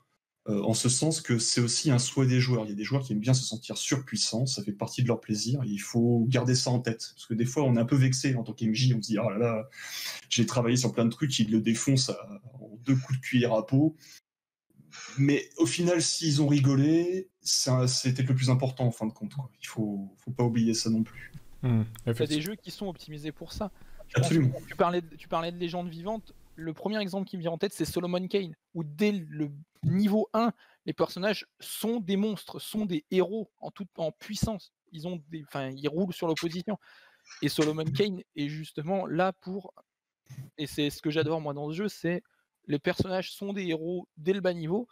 en ce sens que c'est aussi un souhait des joueurs. Il y a des joueurs qui aiment bien se sentir surpuissants, ça fait partie de leur plaisir, et il faut garder ça en tête. Parce que des fois, on est un peu vexé en tant qu'MJ, on se dit « Oh là là, j'ai travaillé sur plein de trucs, ils le défoncent en 2 coups de cuillère à peau. » Mais au final, s'ils ont rigolé, c'était le plus important en fin de compte, quoi. Il faut pas oublier ça non plus. Il y a des jeux qui sont optimisés pour ça. Absolument. Tu parlais de légendes vivantes. Le premier exemple qui me vient en tête, c'est Solomon Kane, où dès le niveau 1, les personnages sont des monstres, sont des héros en puissance. Ils roulent sur l'opposition. Et Solomon Kane est justement là pour... Et c'est ce que j'adore moi dans ce jeu, c'est les personnages sont des héros dès le bas niveau,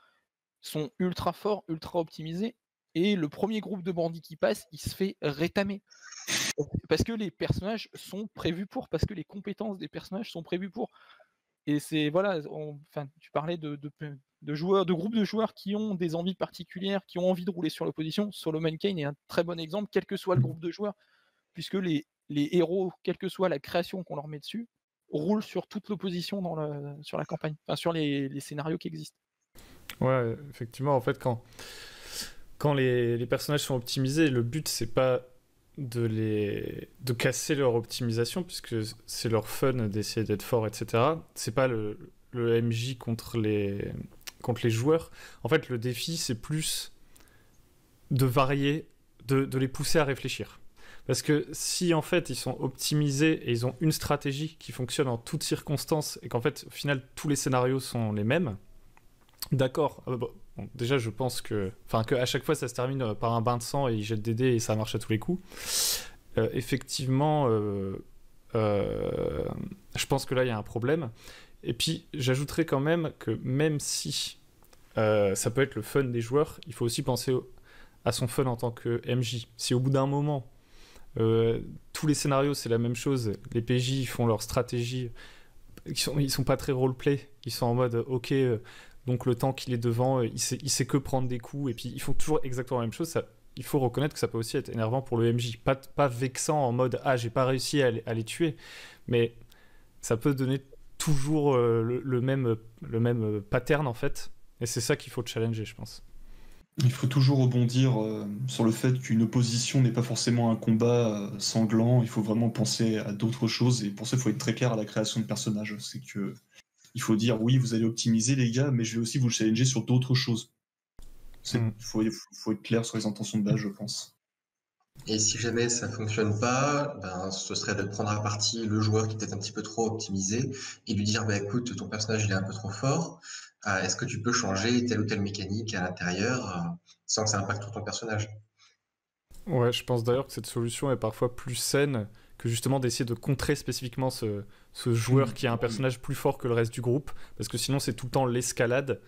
sont ultra forts, ultra optimisés, et le premier groupe de bandits qui passe, il se fait rétamer. Parce que les personnages sont prévus pour, parce que les compétences des personnages sont prévues pour. Et c'est, voilà, tu parlais de joueurs, de groupes de joueurs qui ont des envies particulières, qui ont envie de rouler sur l'opposition. Solomon Kane est un très bon exemple, quel que soit le groupe de joueurs, puisque les héros, quelle que soit la création qu'on leur met dessus, roulent sur toute l'opposition sur la campagne, sur les scénarios qui existent. Ouais, effectivement, en fait, quand les personnages sont optimisés, le but, c'est pas de casser leur optimisation, puisque c'est leur fun d'essayer d'être fort, etc. C'est pas le MJ contre les joueurs. En fait, le défi, c'est plus de varier, de les pousser à réfléchir. Parce que si, en fait, ils sont optimisés et ils ont une stratégie qui fonctionne en toutes circonstances, et qu'en fait, au final, tous les scénarios sont les mêmes, d'accord. Bon, déjà, je pense que à chaque fois, ça se termine par un bain de sang et ils jettent des dés et ça marche à tous les coups. Effectivement, je pense que là, il y a un problème. Et puis, j'ajouterais quand même que même si ça peut être le fun des joueurs, il faut aussi penser à son fun en tant que MJ. Si au bout d'un moment, tous les scénarios c'est la même chose, les PJ ils font leur stratégie, ils sont pas très roleplay, ils sont en mode ok, donc le temps qu'il est devant, il sait que prendre des coups, et puis ils font toujours exactement la même chose. Il faut reconnaître que ça peut aussi être énervant pour le MJ, pas vexant en mode ah j'ai pas réussi à les tuer, mais ça peut donner toujours le même pattern en fait, et c'est ça qu'il faut challenger, je pense. Il faut toujours rebondir sur le fait qu'une opposition n'est pas forcément un combat sanglant. Il faut vraiment penser à d'autres choses, et pour ça il faut être très clair à la création de personnages. C'est que il faut dire oui, vous allez optimiser les gars, mais je vais aussi vous challenger sur d'autres choses. Il faut être clair sur les intentions de base, je pense. Et si jamais ça fonctionne pas, ben, ce serait de prendre à partie le joueur qui est peut-être un petit peu trop optimisé et lui dire bah, écoute, ton personnage il est un peu trop fort, est-ce que tu peux changer telle ou telle mécanique à l'intérieur sans que ça impacte ton personnage? Ouais, je pense d'ailleurs que cette solution est parfois plus saine que justement d'essayer de contrer spécifiquement ce joueur qui a un personnage plus fort que le reste du groupe, parce que sinon c'est tout le temps l'escalade.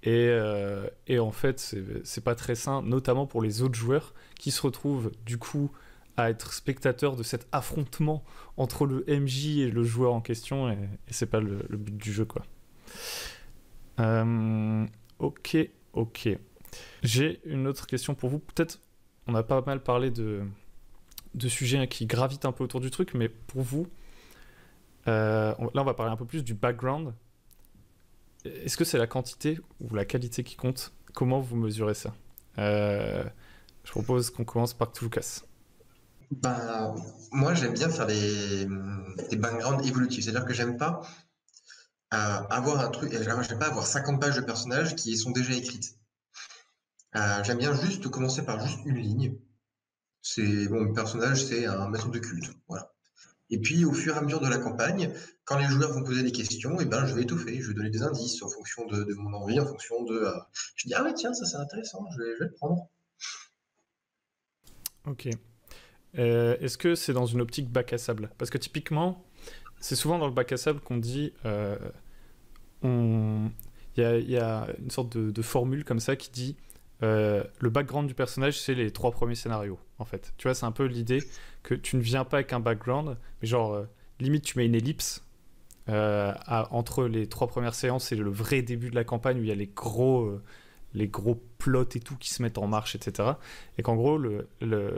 Et en fait, c'est pas très sain, notamment pour les autres joueurs qui se retrouvent du coup à être spectateurs de cet affrontement entre le MJ et le joueur en question, et c'est pas le but du jeu, quoi. Ok. J'ai une autre question pour vous. Peut-être, on a pas mal parlé de sujets qui gravitent un peu autour du truc, mais pour vous, là on va parler un peu plus du background. Est-ce que c'est la quantité ou la qualité qui compte? Comment vous mesurez ça? Je propose qu'on commence par Lucas. Ben, moi, j'aime bien faire des backgrounds évolutifs. C'est-à-dire que j'aime pas avoir un truc, j'aime pas avoir 50 pages de personnages qui sont déjà écrites. J'aime bien juste commencer par juste une ligne. Mon personnage, c'est un maître de culte. Voilà. Et puis, au fur et à mesure de la campagne, quand les joueurs vont poser des questions, et ben, je vais étoffer, je vais donner des indices en fonction de mon envie, en fonction de. Je dis, ah ouais, tiens, ça c'est intéressant, je vais le prendre. Ok. Est-ce que c'est dans une optique bac à sable? Parce que typiquement, c'est souvent dans le bac à sable qu'on dit. Il y a une sorte de formule comme ça qui dit le background du personnage, c'est les 3 premiers scénarios, en fait. Tu vois, c'est un peu l'idée que tu ne viens pas avec un background, mais genre, limite, tu mets une ellipse entre les 3 premières séances et le vrai début de la campagne où il y a les gros plots et tout qui se mettent en marche, etc. Et qu'en gros,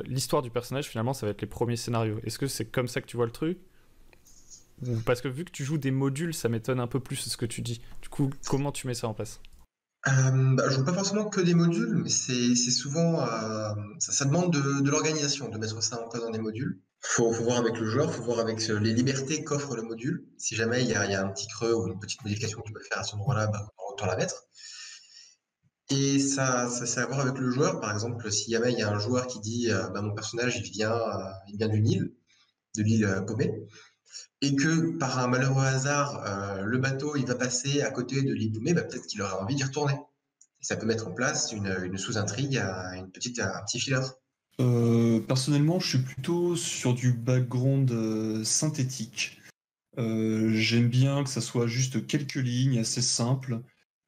l'histoire du personnage, finalement, ça va être les premiers scénarios. Est-ce que c'est comme ça que tu vois le truc? Parce que vu que tu joues des modules, ça m'étonne un peu plus ce que tu dis. Du coup, comment tu mets ça en place? Je joue pas forcément que des modules, mais c'est souvent ça demande de l'organisation de mettre ça en place dans des modules. Faut voir avec le joueur, faut voir avec les libertés qu'offre le module. Si jamais il y a un petit creux ou une petite modification que tu peux faire à ce endroit-là, bah, autant la mettre. Et ça c'est à voir avec le joueur. Par exemple, si jamais il y a un joueur qui dit bah, mon personnage il vient d'une île, de l'île paumée, et que par un malheureux hasard, le bateau il va passer à côté de l'île paumée, bah, peut-être qu'il aura envie d'y retourner. Et ça peut mettre en place une sous-intrigue, un petit filler. Personnellement, je suis plutôt sur du background synthétique. J'aime bien que ça soit juste quelques lignes, assez simples.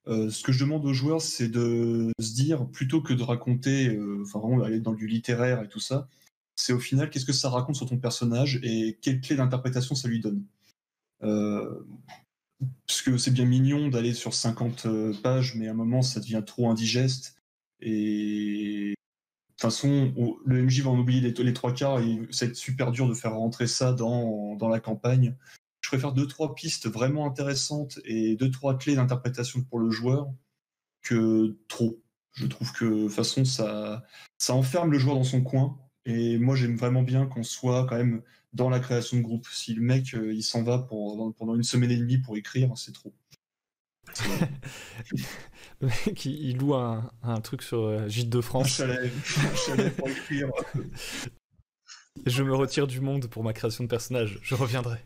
Ce que je demande aux joueurs, c'est de se dire, plutôt que de raconter, enfin vraiment aller dans du littéraire et tout ça, c'est au final qu'est-ce que ça raconte sur ton personnage et quelle clé d'interprétation ça lui donne. Parce que c'est bien mignon d'aller sur 50 pages, mais à un moment ça devient trop indigeste. Et de toute façon, le MJ va en oublier les 3 quarts et ça va être super dur de faire rentrer ça dans la campagne. Je préfère 2-3 pistes vraiment intéressantes et 2-3 clés d'interprétation pour le joueur que trop. Je trouve que de toute façon, ça enferme le joueur dans son coin. Et moi, j'aime vraiment bien qu'on soit quand même dans la création de groupe. Si le mec, il s'en va pendant 1 semaine et demie pour écrire, c'est trop. Le mec, il loue un truc sur Gîte de France. Un chalet pour écrire. Je me retire du monde pour ma création de personnage. Je reviendrai.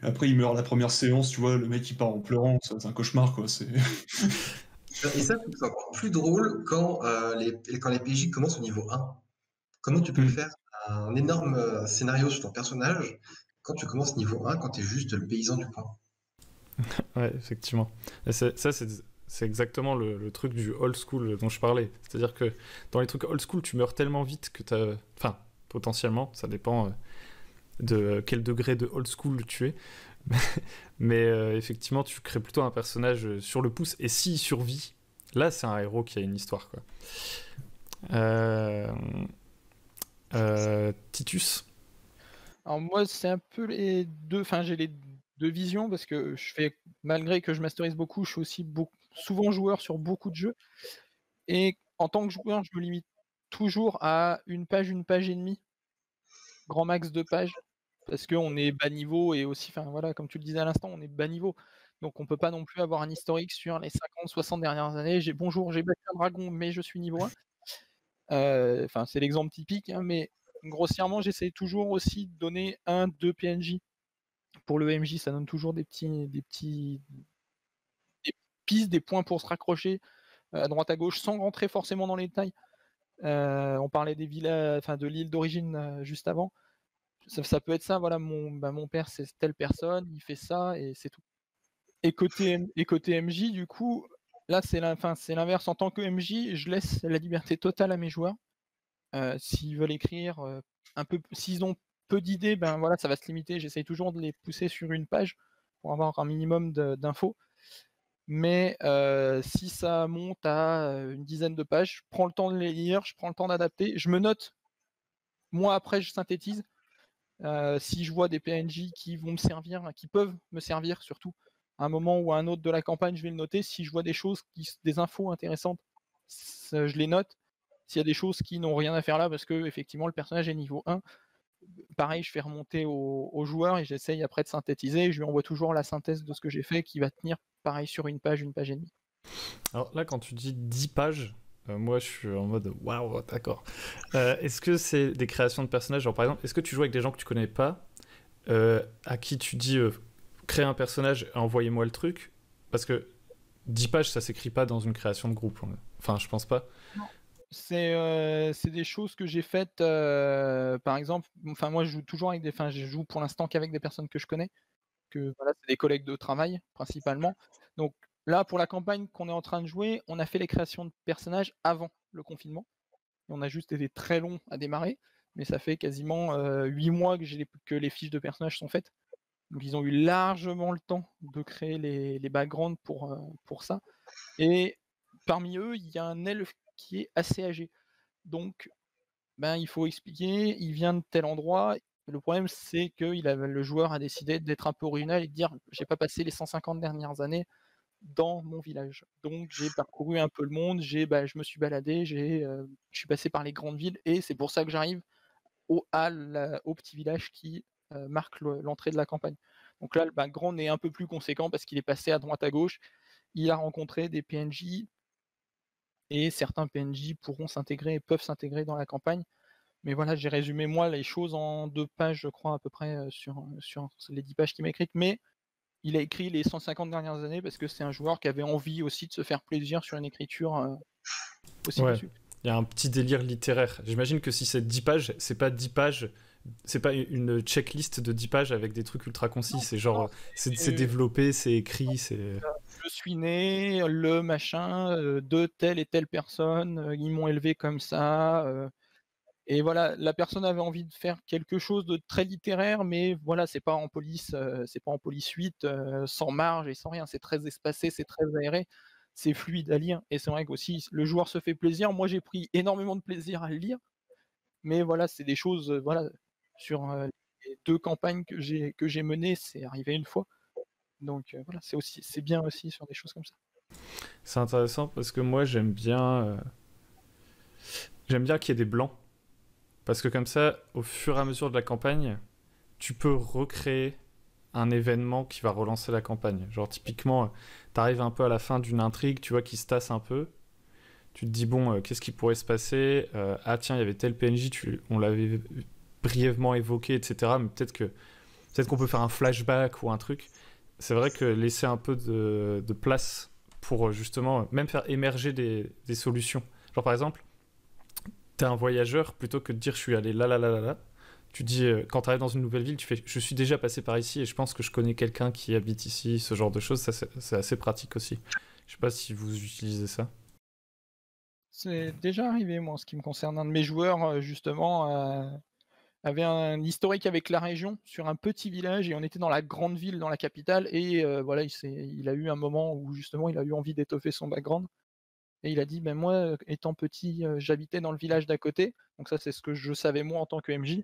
Après, il meurt à la première séance, tu vois, le mec, il part en pleurant. C'est un cauchemar, quoi. Et ça, c'est encore plus drôle quand les PJ commencent au niveau 1. Comment tu peux faire un énorme scénario sur ton personnage quand tu commences niveau 1, quand tu es juste le paysan du coin? Ouais, effectivement. Ça, c'est C'est exactement le truc du old school dont je parlais. C'est-à-dire que dans les trucs old school, tu meurs tellement vite que t'as... Enfin, potentiellement, ça dépend de quel degré de old school tu es. Mais effectivement, tu crées plutôt un personnage sur le pouce. Et s'il survit, là, c'est un héros qui a une histoire, quoi. Titus. Alors moi, c'est un peu les deux. Enfin, j'ai les deux visions parce que malgré que je masterise beaucoup, je suis aussi souvent joueur sur beaucoup de jeux. Et en tant que joueur, je me limite toujours à une page et demie, grand max 2 pages, parce qu'on est bas niveau et aussi, enfin voilà, comme tu le disais à l'instant, on est bas niveau. Donc on peut pas non plus avoir un historique sur les 50, 60 dernières années. Bonjour, j'ai battu un dragon, mais je suis niveau 1. Enfin, c'est l'exemple typique, hein, mais grossièrement, j'essaie toujours aussi de donner 2 PNJ. Pour le MJ, ça donne toujours des pistes, des points pour se raccrocher à droite à gauche, sans rentrer forcément dans les détails. On parlait des villas, enfin de l'île d'origine juste avant. Ça peut être ça, voilà, mon père c'est telle personne, il fait ça et c'est tout. Et côté MJ, du coup, là c'est l'inverse. En tant que MJ, je laisse la liberté totale à mes joueurs. S'ils veulent écrire un peu, s'ils ont peu d'idées, ben voilà, ça va se limiter. J'essaye toujours de les pousser sur une page pour avoir un minimum d'infos. Mais si ça monte à une dizaine de pages, je prends le temps de les lire, je prends le temps d'adapter, je me note. Moi après, je synthétise. Si je vois des PNJ qui vont me servir, qui peuvent me servir surtout, à un moment ou à un autre de la campagne, je vais le noter. Si je vois des choses, des infos intéressantes, je les note. S'il y a des choses qui n'ont rien à faire là, parce que effectivement le personnage est niveau 1, pareil, je fais remonter au joueur et j'essaye après de synthétiser. Je lui envoie toujours la synthèse de ce que j'ai fait qui va tenir pareil sur une page et demie. Alors là, quand tu dis 10 pages, moi je suis en mode waouh, d'accord. Est-ce que c'est des créations de personnages? Genre par exemple, est-ce que tu joues avec des gens que tu connais pas, à qui tu dis créer un personnage et envoyez-moi le truc? Parce que 10 pages, ça s'écrit pas dans une création de groupe. Enfin, je pense pas. Non. C'est des choses que j'ai faites, par exemple, enfin moi je joue toujours avec je joue pour l'instant qu'avec des personnes que je connais, que voilà, c'est des collègues de travail principalement. Donc là, pour la campagne qu'on est en train de jouer, on a fait les créations de personnages avant le confinement. Et on a juste été très long à démarrer, mais ça fait quasiment 8 mois que les fiches de personnages sont faites. Donc ils ont eu largement le temps de créer les backgrounds pour ça. Et parmi eux, il y a un elfe qui est assez âgé. Donc, ben, il faut expliquer, il vient de tel endroit. Le problème, c'est que le joueur a décidé d'être un peu original et de dire j'ai pas passé les 150 dernières années dans mon village. Donc, j'ai parcouru un peu le monde, je me suis baladé, je suis passé par les grandes villes et c'est pour ça que j'arrive au petit village qui marque l'entrée de la campagne. Donc là, le background est un peu plus conséquent parce qu'il est passé à droite à gauche. Il a rencontré des PNJ et certains PNJ peuvent s'intégrer dans la campagne. Mais voilà, j'ai résumé moi les choses en 2 pages, je crois, à peu près sur les 10 pages qu'il m'a écrites. Mais il a écrit les 150 dernières années parce que c'est un joueur qui avait envie aussi de se faire plaisir sur une écriture aussi dessus. Il y a un petit délire littéraire. J'imagine que si c'est 10 pages, c'est pas 10 pages, c'est pas une checklist de 10 pages avec des trucs ultra concis. C'est genre, c'est développé, c'est écrit, c'est... Je suis né, le machin, de telle et telle personne, ils m'ont élevé comme ça. Et voilà, la personne avait envie de faire quelque chose de très littéraire, mais voilà, c'est pas en police 8, sans marge et sans rien. C'est très espacé, c'est très aéré, c'est fluide à lire. Et c'est vrai qu'aussi, le joueur se fait plaisir. Moi, j'ai pris énormément de plaisir à le lire. Mais voilà, c'est des choses, voilà, sur les 2 campagnes que j'ai menées, c'est arrivé une fois. Donc voilà, c'est bien aussi sur des choses comme ça. C'est intéressant parce que moi, j'aime bien qu'il y ait des blancs. Parce que comme ça, au fur et à mesure de la campagne, tu peux recréer un événement qui va relancer la campagne. Genre typiquement, t'arrives un peu à la fin d'une intrigue, tu vois, qui se tasse un peu. Tu te dis, bon, qu'est-ce qui pourrait se passer? Ah tiens, il y avait tel PNJ, on l'avait brièvement évoqué, etc. Mais peut-être qu'on peut faire un flashback ou un truc. C'est vrai que laisser un peu de place pour justement même faire émerger des solutions. Genre par exemple, t'es un voyageur, plutôt que de dire je suis allé là, tu dis, quand tu arrives dans une nouvelle ville, tu fais je suis déjà passé par ici et je pense que je connais quelqu'un qui habite ici, ce genre de choses, ça c'est assez pratique aussi. Je sais pas si vous utilisez ça. C'est déjà arrivé, moi, en ce qui me concerne. Un de mes joueurs, justement, avait un historique avec la région sur un petit village et on était dans la grande ville, dans la capitale et voilà, il a eu un moment où justement il a eu envie d'étoffer son background et il a dit: «Ben moi, étant petit, j'habitais dans le village d'à côté», donc ça, c'est ce que je savais moi en tant que MJ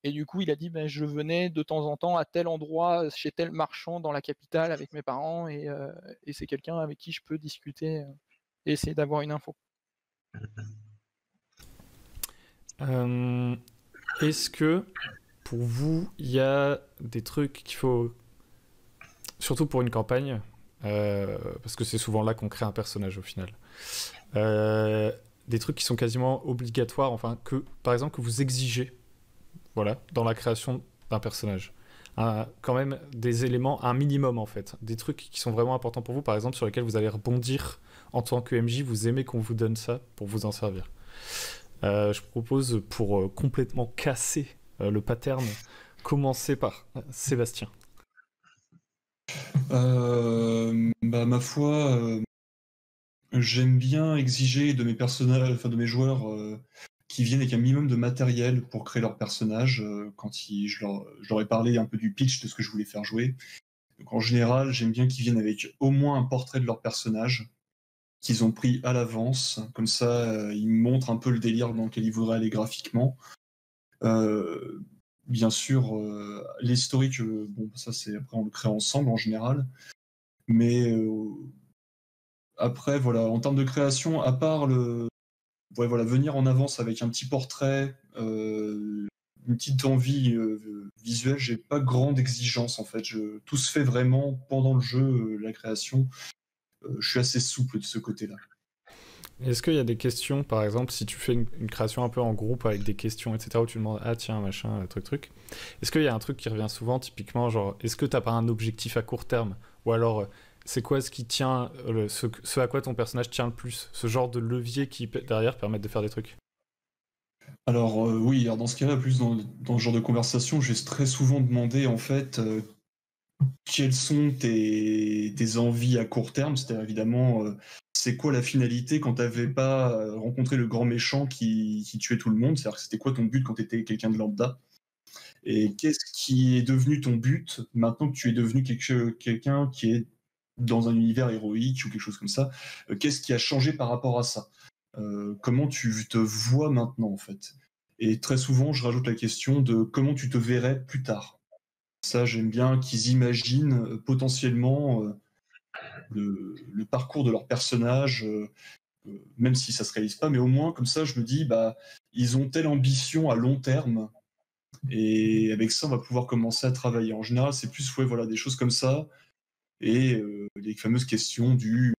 et du coup, il a dit: «Ben je venais de temps en temps à tel endroit, chez tel marchand dans la capitale avec mes parents et c'est quelqu'un avec qui je peux discuter, et essayer d'avoir une info». Euh, Est-ce que pour vous, il y a des trucs qu'il faut, surtout pour une campagne, parce que c'est souvent là qu'on crée un personnage au final, euh, des trucs qui sont quasiment obligatoires, enfin que, par exemple, que vous exigez, voilà, dans la création d'un personnage. Quand même des éléments, un minimum en fait, des trucs qui sont vraiment importants pour vous, par exemple sur lesquels vous allez rebondir en tant que MJ, vous aimez qu'on vous donne ça pour vous en servir. Je propose pour complètement casser le pattern, commencer par Sébastien. Ma foi, j'aime bien exiger de mes personnages, enfin de mes joueurs qui viennent avec un minimum de matériel pour créer leur personnage. Je leur ai parlé un peu du pitch de ce que je voulais faire jouer. Donc en général, j'aime bien qu'ils viennent avec au moins un portrait de leur personnage qu'ils ont pris à l'avance. Comme ça, ils montrent un peu le délire dans lequel ils voudraient aller graphiquement. Bien sûr, l'historique, bon, ça c'est après on le crée ensemble en général. Mais après, voilà, en termes de création, à part ouais, voilà, venir en avance avec un petit portrait, une petite envie visuelle, j'ai pas grande exigence en fait. Tout se fait vraiment pendant le jeu, la création. Je suis assez souple de ce côté-là. Est-ce qu'il y a des questions, par exemple, si tu fais une création un peu en groupe avec des questions, etc., où tu demandes, ah tiens, machin, truc, est-ce qu'il y a un truc qui revient souvent, typiquement, genre, est-ce que t'as pas un objectif à court terme? Ou alors, c'est quoi ce qui tient, ce à quoi ton personnage tient le plus? Ce genre de levier qui, derrière, permettent de faire des trucs? Alors oui, alors dans ce cas-là, plus dans ce genre de conversation, j'ai très souvent demandé en fait quelles sont tes envies à court terme, c'est-à-dire évidemment c'est quoi la finalité quand tu n'avais pas rencontré le grand méchant qui tuait tout le monde, c'est-à-dire que c'était quoi ton but quand tu étais quelqu'un de lambda et qu'est-ce qui est devenu ton but maintenant que tu es devenu quelqu'un qui est dans un univers héroïque ou quelque chose comme ça, qu'est-ce qui a changé par rapport à ça? Comment tu te vois maintenant en fait? Et très souvent, je rajoute la question de comment tu te verrais plus tard. Ça, j'aime bien qu'ils imaginent potentiellement le parcours de leur personnage, même si ça se réalise pas, mais au moins comme ça, je me dis, bah, ils ont telle ambition à long terme, et avec ça, on va pouvoir commencer à travailler. En général, c'est plus ouais, voilà, des choses comme ça, et les fameuses questions du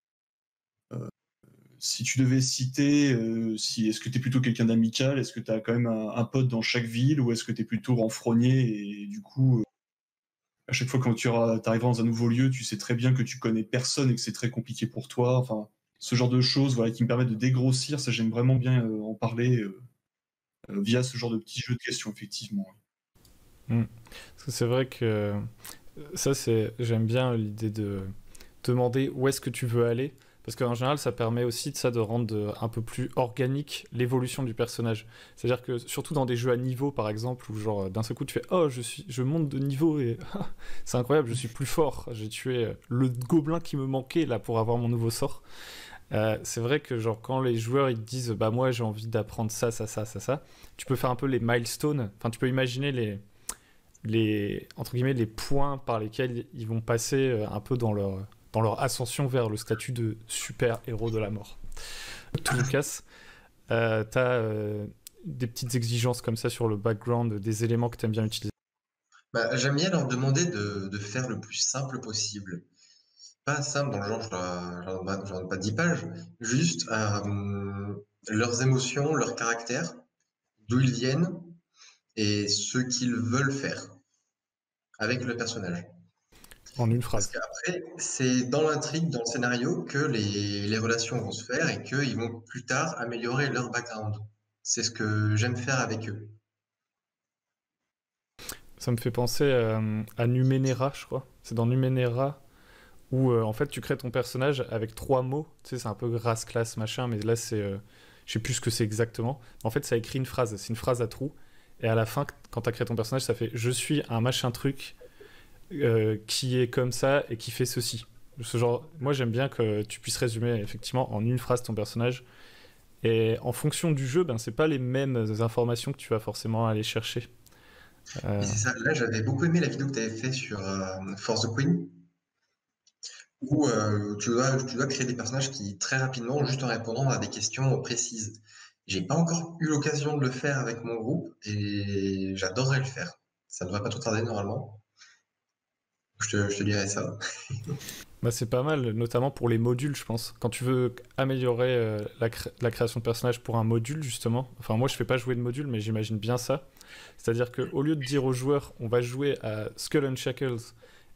si tu devais citer, est-ce que tu es plutôt quelqu'un d'amical, est-ce que tu as quand même un pote dans chaque ville, ou est-ce que tu es plutôt renfrogné et du coup à chaque fois quand tu arrives dans un nouveau lieu, tu sais très bien que tu connais personne et que c'est très compliqué pour toi. Enfin, ce genre de choses, voilà, qui me permettent de dégrossir. Ça, j'aime vraiment bien en parler via ce genre de petits jeux de questions, effectivement. Parce que c'est vrai que j'aime bien l'idée de demander où est-ce que tu veux aller. Parce qu'en général, ça permet aussi de rendre un peu plus organique l'évolution du personnage. C'est-à-dire que, surtout dans des jeux à niveau, par exemple, où genre d'un seul coup tu fais oh, je monte de niveau et c'est incroyable, je suis plus fort. J'ai tué le gobelin qui me manquait là pour avoir mon nouveau sort. C'est vrai que genre quand les joueurs ils te disent bah moi j'ai envie d'apprendre ça, tu peux faire un peu les milestones. Enfin, tu peux imaginer entre guillemets les points par lesquels ils vont passer un peu dans leur ascension vers le statut de super héros de la mort. Tout le casse. T'as des petites exigences comme ça sur le background, des éléments que t'aimes bien utiliser. Bah, j'aime bien leur demander de faire le plus simple possible. Pas simple dans le genre, j'en ai pas 10 pages, juste leurs émotions, leur caractère, d'où ils viennent et ce qu'ils veulent faire avec le personnage. En une Parce phrase. qu'après, c'est dans l'intrigue, dans le scénario, que les relations vont se faire et qu'ils vont plus tard améliorer leur background. C'est ce que j'aime faire avec eux. Ça me fait penser à Numenera, je crois. C'est dans Numenera où en fait tu crées ton personnage avec 3 mots. Tu sais, c'est un peu race, classe, machin, mais là c'est. Je sais plus ce que c'est exactement. En fait, ça écrit une phrase. C'est une phrase à trous. Et à la fin, quand tu as créé ton personnage, ça fait je suis un machin truc qui est comme ça et qui fait ceci. Ce genre, moi j'aime bien que tu puisses résumer effectivement en une phrase ton personnage. Et en fonction du jeu, ben, c'est pas les mêmes informations que tu vas forcément aller chercher. Et c'est ça. Là, j'avais beaucoup aimé la vidéo que tu avais fait sur Force the Queen, où tu dois créer des personnages qui, très rapidement, juste en répondant à des questions précises. J'ai pas encore eu l'occasion de le faire avec mon groupe et j'adorerais le faire. Ça devrait pas trop tarder normalement. Je te dirai ça. Bah, c'est pas mal, notamment pour les modules, je pense. Quand tu veux améliorer la création de personnages pour un module, justement. Enfin, moi, je fais pas jouer de module, mais j'imagine bien ça. C'est-à-dire qu'au lieu de dire aux joueurs, on va jouer à Skull and Shackles,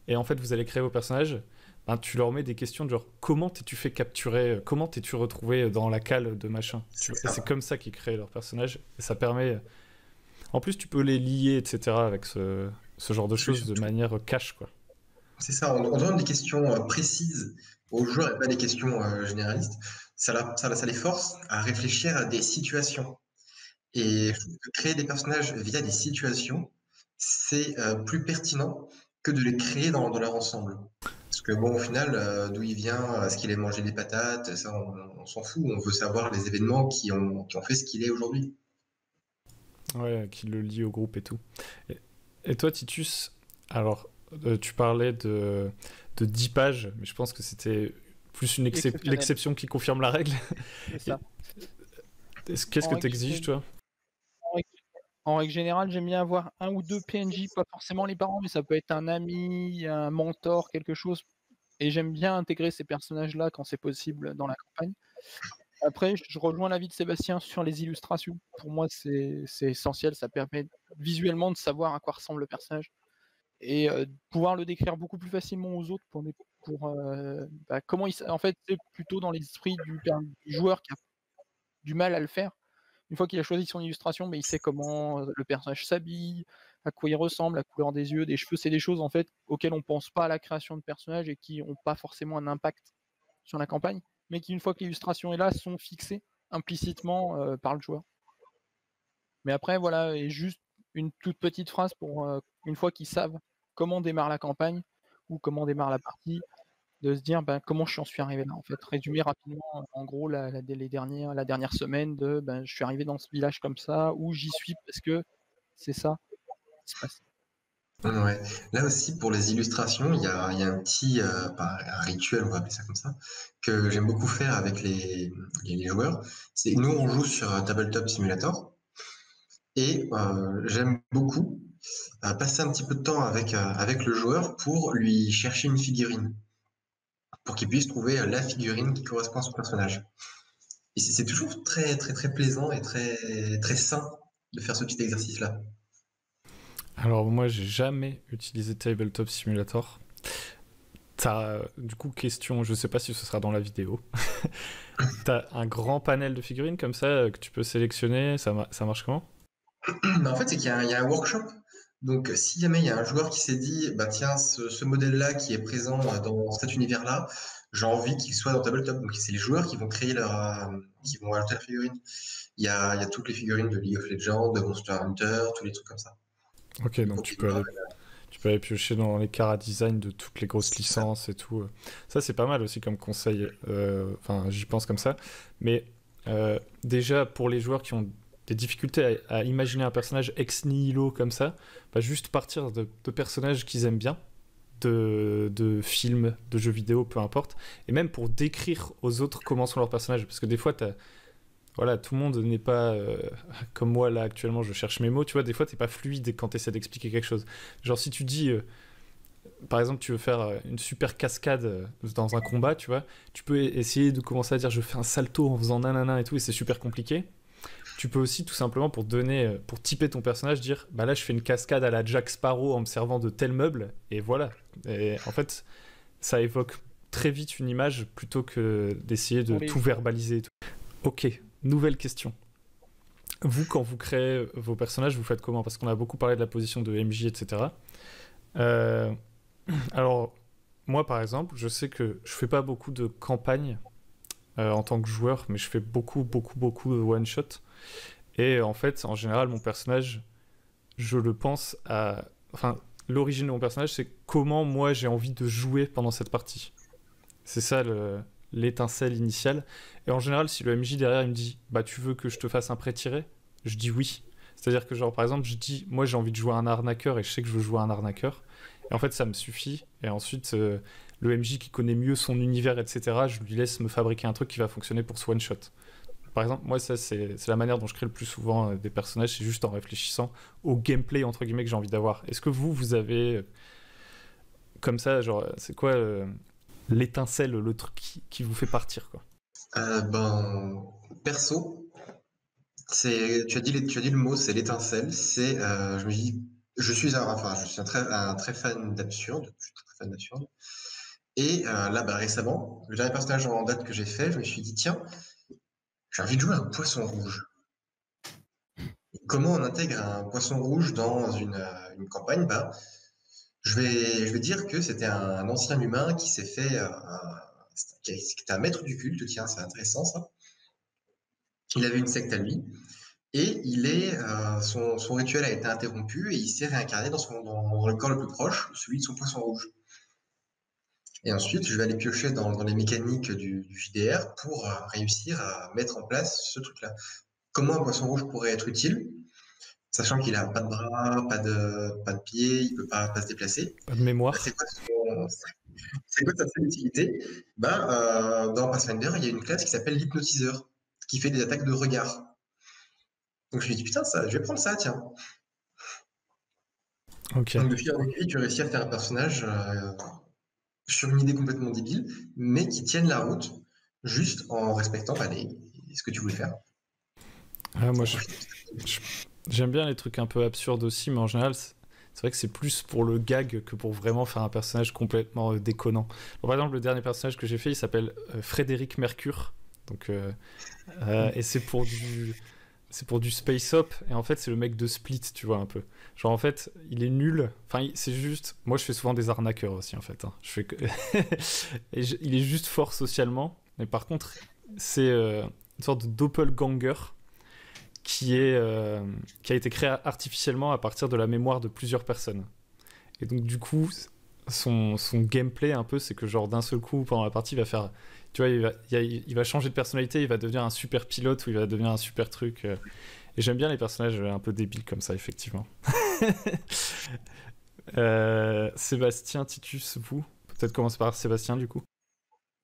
et en fait, vous allez créer vos personnages, ben, tu leur mets des questions de genre, comment t'es-tu fait capturer, comment t'es-tu retrouvé dans la cale de machin. C'est Et ça. c'est comme ça qu'ils créent leurs personnages, et ça permet... En plus, tu peux les lier, etc., avec ce genre de Parce que choses de manière cash, quoi. c'est ça, on demande des questions précises aux joueurs et pas des questions généralistes. Ça les force à réfléchir à des situations. Et je trouve que créer des personnages via des situations, c'est plus pertinent que de les créer dans leur ensemble. Parce que bon, au final, d'où il vient, est-ce qu'il a mangé des patates, ça, on s'en fout. On veut savoir les événements qui ont fait ce qu'il est aujourd'hui. Ouais, qui le lie au groupe et tout. Et toi, Titus, alors, tu parlais de 10 pages, mais je pense que c'était plus Exceptionnel. l'exception qui confirme la règle. C'est ça. Qu'est-ce En que règle t'exiges, toi? En règle, en règle générale, j'aime bien avoir un ou deux PNJ, pas forcément les parents, mais ça peut être un ami, un mentor, quelque chose. Et j'aime bien intégrer ces personnages-là quand c'est possible dans la campagne. Après, je rejoins l'avis de Sébastien sur les illustrations. Pour moi, c'est essentiel. Ça permet visuellement de savoir à quoi ressemble le personnage et de pouvoir le décrire beaucoup plus facilement aux autres comment en fait, c'est plutôt dans l'esprit du joueur qui a du mal à le faire. Une fois qu'il a choisi son illustration, mais il sait comment le personnage s'habille, à quoi il ressemble, la couleur des yeux, des cheveux. C'est des choses en fait auxquelles on pense pas à la création de personnages et qui n'ont pas forcément un impact sur la campagne, mais qui, une fois que l'illustration est là, sont fixées implicitement par le joueur. Mais après, voilà, et juste une toute petite phrase pour une fois qu'ils savent comment démarre la campagne ou comment démarre la partie, de se dire comment je suis arrivé là en fait. Résumer rapidement en gros la dernière semaine de je suis arrivé dans ce village comme ça, ou j'y suis parce que c'est ça qui se passe. Ouais. Là aussi, pour les illustrations, il y a un petit un rituel, on va appeler ça comme ça, que j'aime beaucoup faire avec les joueurs. C'est nous, on joue sur Tabletop Simulator et j'aime beaucoup passer un petit peu de temps avec le joueur pour lui chercher une figurine, pour qu'il puisse trouver la figurine qui correspond à son personnage. Et c'est toujours très, très, très plaisant et très, très sain de faire ce petit exercice-là. Alors, moi, j'ai jamais utilisé Tabletop Simulator. Du coup, question, je sais pas si ce sera dans la vidéo. T'as un grand panel de figurines comme ça que tu peux sélectionner. Ça marche comment? En fait, c'est qu'il y a un workshop. Donc, si jamais il y a un joueur qui s'est dit, bah tiens, ce modèle-là qui est présent dans cet univers-là, j'ai envie qu'il soit dans Tabletop. Donc, c'est les joueurs qui vont créer qui vont ajouter la figurine. Il y a toutes les figurines de League of Legends, de Monster Hunter, tous les trucs comme ça. Ok, donc tu peux aller piocher dans les chara design de toutes les grosses licences et tout. Ça, c'est pas mal aussi comme conseil. Enfin, j'y pense comme ça. Mais déjà, pour les joueurs qui ont des difficultés à imaginer un personnage ex nihilo comme ça, juste partir de personnages qu'ils aiment bien, de films, de jeux vidéo, peu importe, et même pour décrire aux autres comment sont leurs personnages, parce que des fois, voilà, tout le monde n'est pas comme moi là actuellement, je cherche mes mots, tu vois, des fois t'es pas fluide quand t'essaies d'expliquer quelque chose. Genre si tu dis, par exemple, tu veux faire une super cascade dans un combat, tu vois, tu peux essayer de commencer à dire je fais un salto en faisant nanana et tout, et c'est super compliqué. Tu peux aussi tout simplement pour typer ton personnage, dire bah là je fais une cascade à la Jack Sparrow en me servant de tel meuble, et voilà. Et en fait, ça évoque très vite une image plutôt que d'essayer de tout verbaliser et tout. Ok, nouvelle question. Vous, quand vous créez vos personnages, vous faites comment? Parce qu'on a beaucoup parlé de la position de MJ, etc. Alors, moi, par exemple, je sais que je fais pas beaucoup de campagnes en tant que joueur, mais je fais beaucoup, beaucoup, beaucoup de one-shot. Et en fait, en général, mon personnage, je le pense à... Enfin, l'origine de mon personnage, c'est comment moi j'ai envie de jouer pendant cette partie. C'est ça l'étincelle initiale. Et en général, si le MJ derrière il me dit bah tu veux que je te fasse un pré-tiré, je dis oui. C'est-à-dire que genre par exemple je dis moi j'ai envie de jouer un arnaqueur et je sais que je veux jouer un arnaqueur. Et en fait ça me suffit. Et ensuite le MJ qui connaît mieux son univers etc. je lui laisse me fabriquer un truc qui va fonctionner pour ce one shot. Par exemple moi ça c'est la manière dont je crée le plus souvent des personnages, c'est juste en réfléchissant au gameplay entre guillemets que j'ai envie d'avoir. Est-ce que vous avez comme ça genre c'est quoi l'étincelle, le truc qui vous fait partir, quoi. Perso, tu as dit le mot, c'est l'étincelle. Je me dis, je suis un très fan d'absurde. Je suis très fan d'absurde. Et là, récemment, le dernier personnage en date que j'ai fait, je me suis dit, tiens, j'ai envie de jouer un poisson rouge. Comment on intègre un poisson rouge dans une campagne? Je vais dire que c'était un ancien humain qui s'est fait, qui était un maître du culte, tiens, c'est intéressant ça. Il avait une secte à lui, et son rituel a été interrompu, et il s'est réincarné dans le corps le plus proche, celui de son poisson rouge. Et ensuite, je vais aller piocher dans les mécaniques du JDR pour réussir à mettre en place ce truc-là. Comment un poisson rouge pourrait être utile, sachant qu'il n'a pas de bras, pas de pieds, il ne peut pas se déplacer. Pas de mémoire. C'est quoi sa seule utilité? Dans Pathfinder, il y a une classe qui s'appelle l'hypnotiseur, qui fait des attaques de regard. Donc je me dis, putain, je vais prendre ça, tiens. Ok. Donc de fil en aiguille, tu réussis à faire un personnage sur une idée complètement débile, mais qui tienne la route, juste en respectant ce que tu voulais faire. Moi, j'aime bien les trucs un peu absurdes aussi, mais en général, c'est vrai que c'est plus pour le gag que pour vraiment faire un personnage complètement déconnant. Par exemple, le dernier personnage que j'ai fait, il s'appelle Frédéric Mercure. Donc, et c'est pour du space op, et en fait, c'est le mec de Split, tu vois, un peu. Genre, en fait, il est nul. Enfin, c'est juste... Moi, je fais souvent des arnaqueurs aussi, en fait. Hein. Il est juste fort socialement, mais par contre, c'est une sorte de doppelganger qui a été créé artificiellement à partir de la mémoire de plusieurs personnes. Et donc du coup, son gameplay un peu, c'est que genre d'un seul coup, pendant la partie, il va faire... Tu vois, il va changer de personnalité, il va devenir un super pilote ou il va devenir un super truc. Et j'aime bien les personnages un peu débiles comme ça, effectivement. Sébastien, Titus, vous? Peut-être commencer par Sébastien, du coup.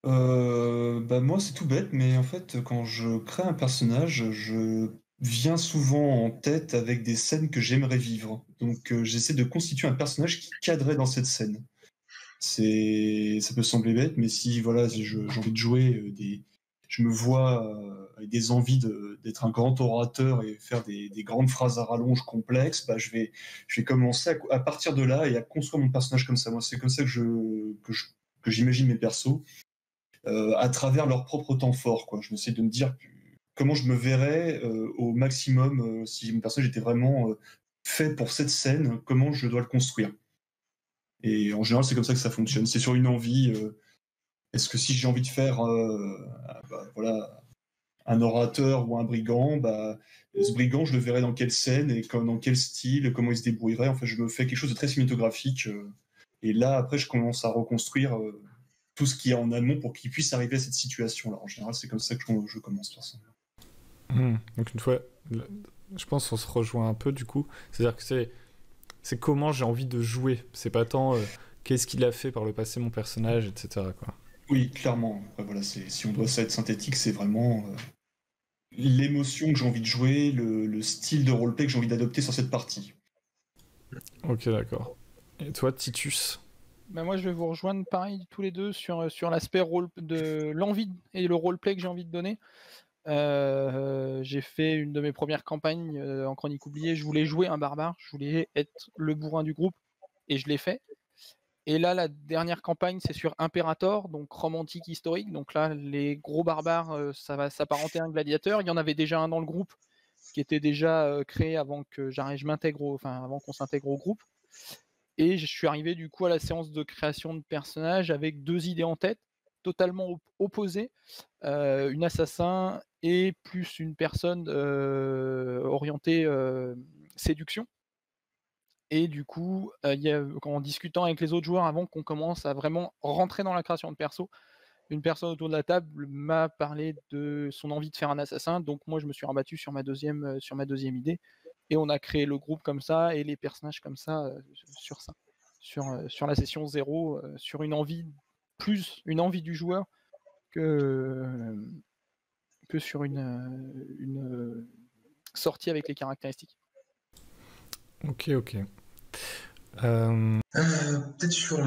Moi, c'est tout bête, mais en fait, quand je crée un personnage, je viens souvent en tête avec des scènes que j'aimerais vivre. Donc, j'essaie de constituer un personnage qui cadrait dans cette scène. Ça peut sembler bête, mais si voilà, j'ai envie de jouer je me vois avec des envies d'être un grand orateur et faire des grandes phrases à rallonge complexes, je vais commencer à partir de là et à construire mon personnage comme ça. Moi, c'est comme ça que j'imagine mes persos. À travers leur propre temps fort, quoi. Je me essaie de me dire comment je me verrais au maximum si mon personnage était vraiment fait pour cette scène, comment je dois le construire. Et en général, c'est comme ça que ça fonctionne. C'est sur une envie. Est-ce que si j'ai envie de faire voilà, un orateur ou un brigand, ce brigand, je le verrais dans quelle scène et dans quel style, comment il se débrouillerait. Enfin, je me fais quelque chose de très cinématographique. Et là, après, je commence à reconstruire tout ce qu'il y a en amont pour qu'il puisse arriver à cette situation-là. En général, c'est comme ça que je commence. Donc une fois, je pense qu'on se rejoint un peu du coup. C'est-à-dire que c'est comment j'ai envie de jouer. C'est pas tant qu'est-ce qu'il a fait par le passé mon personnage, etc. quoi. Oui, clairement. Après, voilà, si on doit ça être synthétique, c'est vraiment l'émotion que j'ai envie de jouer, le style de roleplay que j'ai envie d'adopter sur cette partie. Ok, d'accord. Et toi, Titus? Moi, je vais vous rejoindre pareil tous les deux sur l'aspect de l'envie et le roleplay que j'ai envie de donner. J'ai fait une de mes premières campagnes en Chronique oubliée. Je voulais jouer un barbare, je voulais être le bourrin du groupe, et je l'ai fait. Et là, la dernière campagne, c'est sur Imperator, donc romantique historique. Donc là, les gros barbares, ça va s'apparenter à un gladiateur. Il y en avait déjà un dans le groupe qui était déjà créé avant qu'on s'intègre au groupe. Et je suis arrivé du coup à la séance de création de personnages avec 2 idées en tête, totalement opposées. Une assassin et plus une personne, orientée, séduction. Et du coup, en discutant avec les autres joueurs avant qu'on commence à vraiment rentrer dans la création de perso, une personne autour de la table m'a parlé de son envie de faire un assassin, donc moi je me suis rabattu sur ma deuxième idée et on a créé le groupe comme ça et les personnages comme ça, sur ça. Sur la session 0, sur une envie du joueur que sur une sortie avec les caractéristiques. Ok. Peut-être sur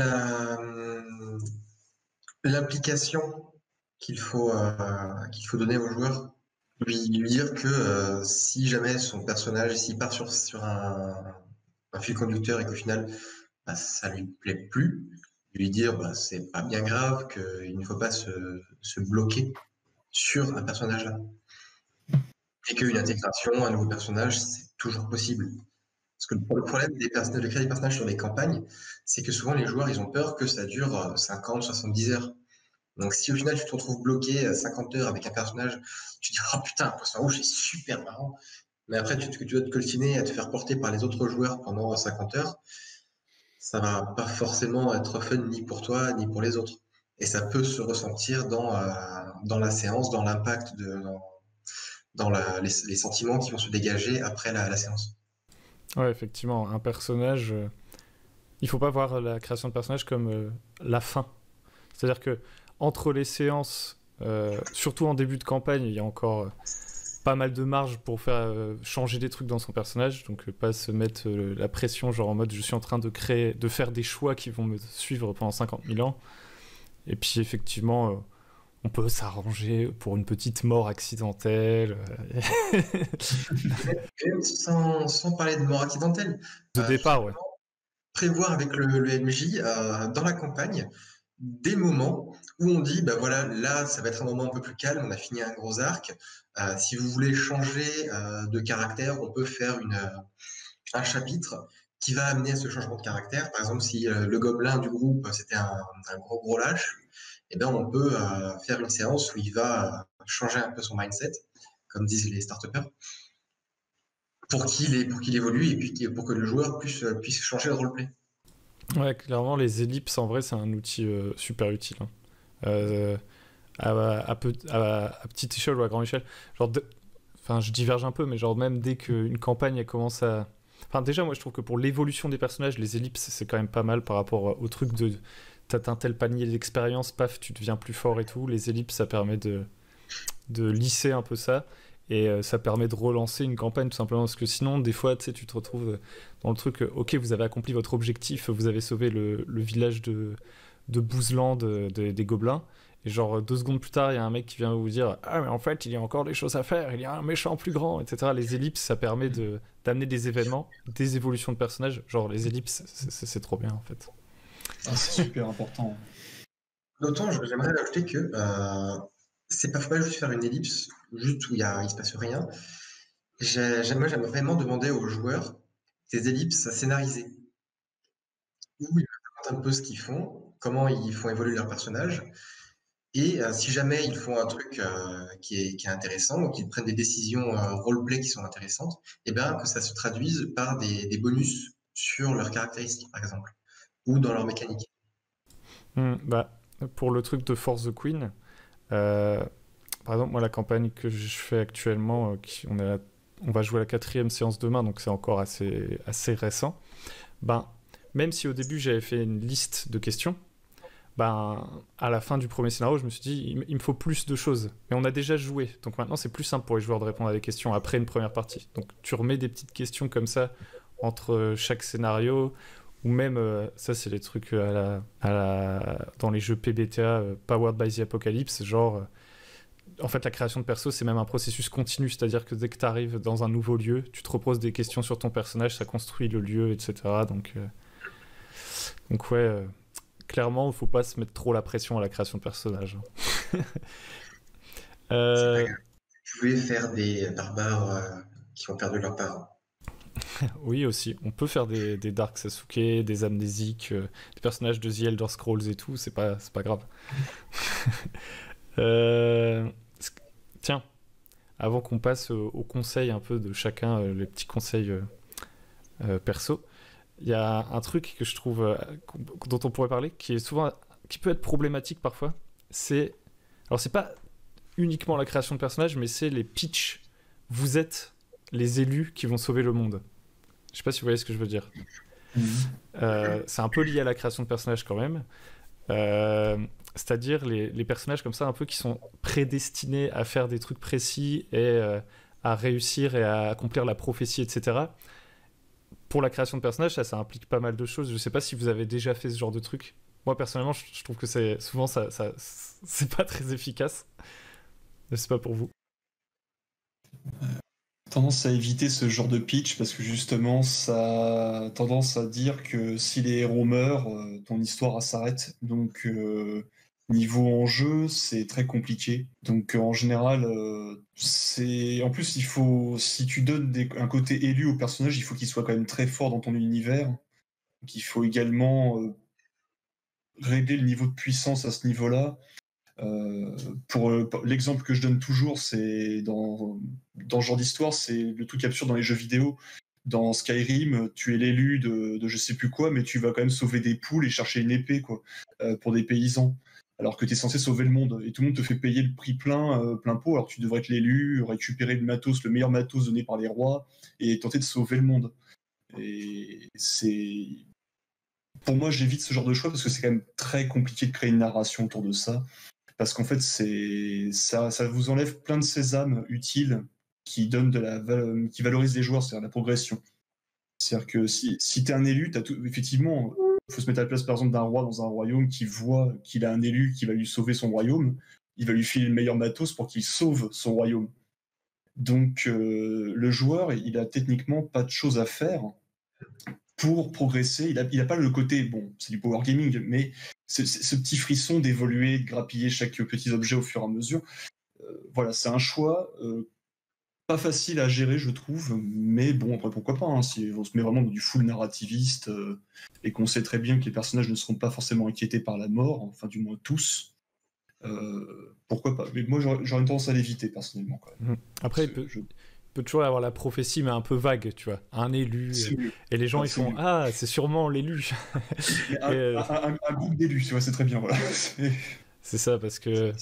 l'implication qu'il faut donner au joueur. Lui dire que si jamais son personnage, s'il part sur un fil conducteur et qu'au final, bah, ça lui plaît plus, lui dire bah, c'est pas bien grave, qu'il ne faut pas se bloquer sur un personnage-là. Et qu'une intégration, un nouveau personnage, c'est toujours possible. Parce que le problème de créer des personnages sur les campagnes, c'est que souvent les joueurs, ils ont peur que ça dure 50, 70 heures. Donc si au final tu te retrouves bloqué 50 heures avec un personnage, tu te dis oh putain, un poisson rouge c'est super marrant. Mais après tu dois te coltiner à te faire porter par les autres joueurs pendant 50 heures, ça va pas forcément être fun ni pour toi ni pour les autres. Et ça peut se ressentir dans la séance, dans l'impact, dans les sentiments qui vont se dégager après la séance. Ouais, effectivement, un personnage, il faut pas voir la création de personnage comme la fin. C'est-à-dire que entre les séances, surtout en début de campagne, il y a encore pas mal de marge pour faire changer des trucs dans son personnage, donc pas se mettre la pression genre en mode je suis en train de faire des choix qui vont me suivre pendant 50 000 ans. Et puis effectivement, on peut s'arranger pour une petite mort accidentelle. Même sans parler de mort accidentelle. De départ, ouais. Prévoir avec le MJ dans la campagne des moments où on dit, bah voilà, là, ça va être un moment un peu plus calme, on a fini un gros arc. Si vous voulez changer de caractère, on peut faire un chapitre qui va amener à ce changement de caractère. Par exemple, si le gobelin du groupe, c'était un gros lâche, eh bien, on peut faire une séance où il va changer un peu son mindset, comme disent les start-upers, pour qu'il évolue et puis pour que le joueur puisse changer de roleplay. Ouais, clairement, les ellipses, en vrai, c'est un outil super utile. Hein. À petite échelle ou à grande échelle. Genre, enfin, je diverge un peu, mais genre même dès qu'une campagne elle commence à... Enfin, déjà, moi, je trouve que pour l'évolution des personnages, les ellipses, c'est quand même pas mal par rapport au truc de... T'as un tel panier d'expérience, paf, tu deviens plus fort et tout. Les ellipses, ça permet de lisser un peu ça. Et ça permet de relancer une campagne tout simplement parce que sinon des fois tu te retrouves dans le truc ok vous avez accompli votre objectif, vous avez sauvé le village de Bouzland des gobelins et genre 2 secondes plus tard il y a un mec qui vient vous dire ah mais en fait il y a encore des choses à faire, il y a un méchant plus grand, etc. Les ellipses ça permet d'amener des événements, des évolutions de personnages, genre les ellipses c'est trop bien en fait. Ah, c'est super important. D'autant j'aimerais ajouter que c'est pas juste faire une ellipse, juste où il se passe rien. Moi, j'aimerais vraiment demander aux joueurs des ellipses à scénariser. Où ils racontent un peu ce qu'ils font, comment ils font évoluer leur personnage, et si jamais ils font un truc qui est intéressant, donc ils prennent des décisions roleplay qui sont intéressantes, et bien que ça se traduise par des bonus sur leurs caractéristiques, par exemple, ou dans leur mécanique. Bah, pour le truc de Force the Queen, par exemple, moi, la campagne que je fais actuellement, on va jouer à la 4e séance demain, donc c'est encore assez récent. Ben, même si au début j'avais fait une liste de questions, ben, à la fin du premier scénario, je me suis dit, il me faut plus de choses. Mais on a déjà joué, donc maintenant c'est plus simple pour les joueurs de répondre à des questions après une première partie. Donc tu remets des petites questions comme ça entre chaque scénario, ou même, ça c'est les trucs dans les jeux PBTA, Powered by the Apocalypse, genre... En fait, la création de perso, c'est même un processus continu, c'est-à-dire que dès que tu arrives dans un nouveau lieu, tu te reposes des questions sur ton personnage, ça construit le lieu, etc. Donc ouais, clairement, il ne faut pas se mettre trop la pression à la création de personnage. Je voulais faire des barbares qui ont perdu leurs parents. Oui, aussi. On peut faire des Dark Sasuke, des amnésiques, des personnages de The Elder Scrolls et tout, c'est pas grave. Euh, Tiens, avant qu'on passe aux conseils un peu de chacun, les petits conseils perso, il y a un truc que je trouve dont on pourrait parler, qui peut être problématique parfois. Alors c'est pas uniquement la création de personnages, mais c'est les pitchs. Vous êtes les élus qui vont sauver le monde. Je sais pas si vous voyez ce que je veux dire. C'est un peu lié à la création de personnages quand même. C'est-à-dire les personnages comme ça, un peu qui sont prédestinés à faire des trucs précis et à réussir et à accomplir la prophétie, etc. Pour la création de personnages, ça implique pas mal de choses. Je sais pas si vous avez déjà fait ce genre de truc. Moi, personnellement, je trouve que souvent, c'est pas très efficace. Mais c'est pas pour vous. Tendance à éviter ce genre de pitch parce que justement ça a tendance à dire que si les héros meurent, ton histoire s'arrête. Donc niveau enjeu, c'est très compliqué. Donc en général, en plus si tu donnes un côté élu au personnage, il faut qu'il soit quand même très fort dans ton univers. Donc il faut également régler le niveau de puissance à ce niveau-là. Pour l'exemple que je donne toujours, c'est dans ce genre d'histoire, c'est le truc absurde dans les jeux vidéo. Dans Skyrim, tu es l'élu de je sais plus quoi, mais tu vas quand même sauver des poules et chercher une épée quoi, pour des paysans. Alors que tu es censé sauver le monde. Et tout le monde te fait payer le prix plein pot, alors tu devrais être l'élu, récupérer le matos, le meilleur matos donné par les rois, et tenter de sauver le monde. Et c'est... Pour moi, j'évite ce genre de choix parce que c'est quand même très compliqué de créer une narration autour de ça. Parce qu'en fait, ça vous enlève plein de sésames utiles qui valorisent les joueurs, c'est-à-dire la progression. C'est-à-dire que si tu es un élu, effectivement, il faut se mettre à la place, par exemple, d'un roi dans un royaume qui voit qu'il a un élu qui va lui sauver son royaume. Il va lui filer le meilleur matos pour qu'il sauve son royaume. Donc, le joueur, il a techniquement pas de choses à faire pour progresser. Il a pas le côté, bon, c'est du power gaming, mais ce petit frisson d'évoluer, de grappiller chaque petit objet au fur et à mesure. Voilà, c'est un choix pas facile à gérer, je trouve, mais bon, après, pourquoi pas, hein, si on se met vraiment dans du full narrativiste et qu'on sait très bien que les personnages ne seront pas forcément inquiétés par la mort, enfin, du moins tous, pourquoi pas. Mais moi, j'aurais une tendance à l'éviter, personnellement, quand même. Après, peut toujours avoir la prophétie, mais un peu vague, tu vois. Un élu. Et les gens, ils font « Ah, c'est sûrement l'élu !» Un groupe d'élus, tu vois, c'est très bien, voilà. C'est ça, parce que...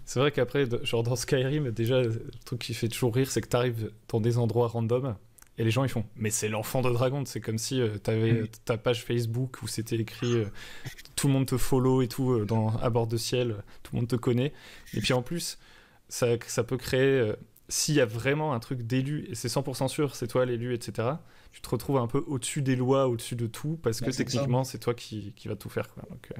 C'est vrai qu'après, genre dans Skyrim, déjà, le truc qui fait toujours rire, c'est que t'arrives dans des endroits random, et les gens, ils font « Mais c'est l'enfant de dragon !» C'est comme si t'avais ta page Facebook où c'était écrit tout le monde te follow et tout, à bord de ciel, tout le monde te connaît. Et puis en plus, ça peut créer... s'il y a vraiment un truc d'élu, et c'est 100% sûr, c'est toi l'élu, etc., tu te retrouves un peu au-dessus des lois, au-dessus de tout, parce que techniquement, c'est toi qui va tout faire, quoi. Donc,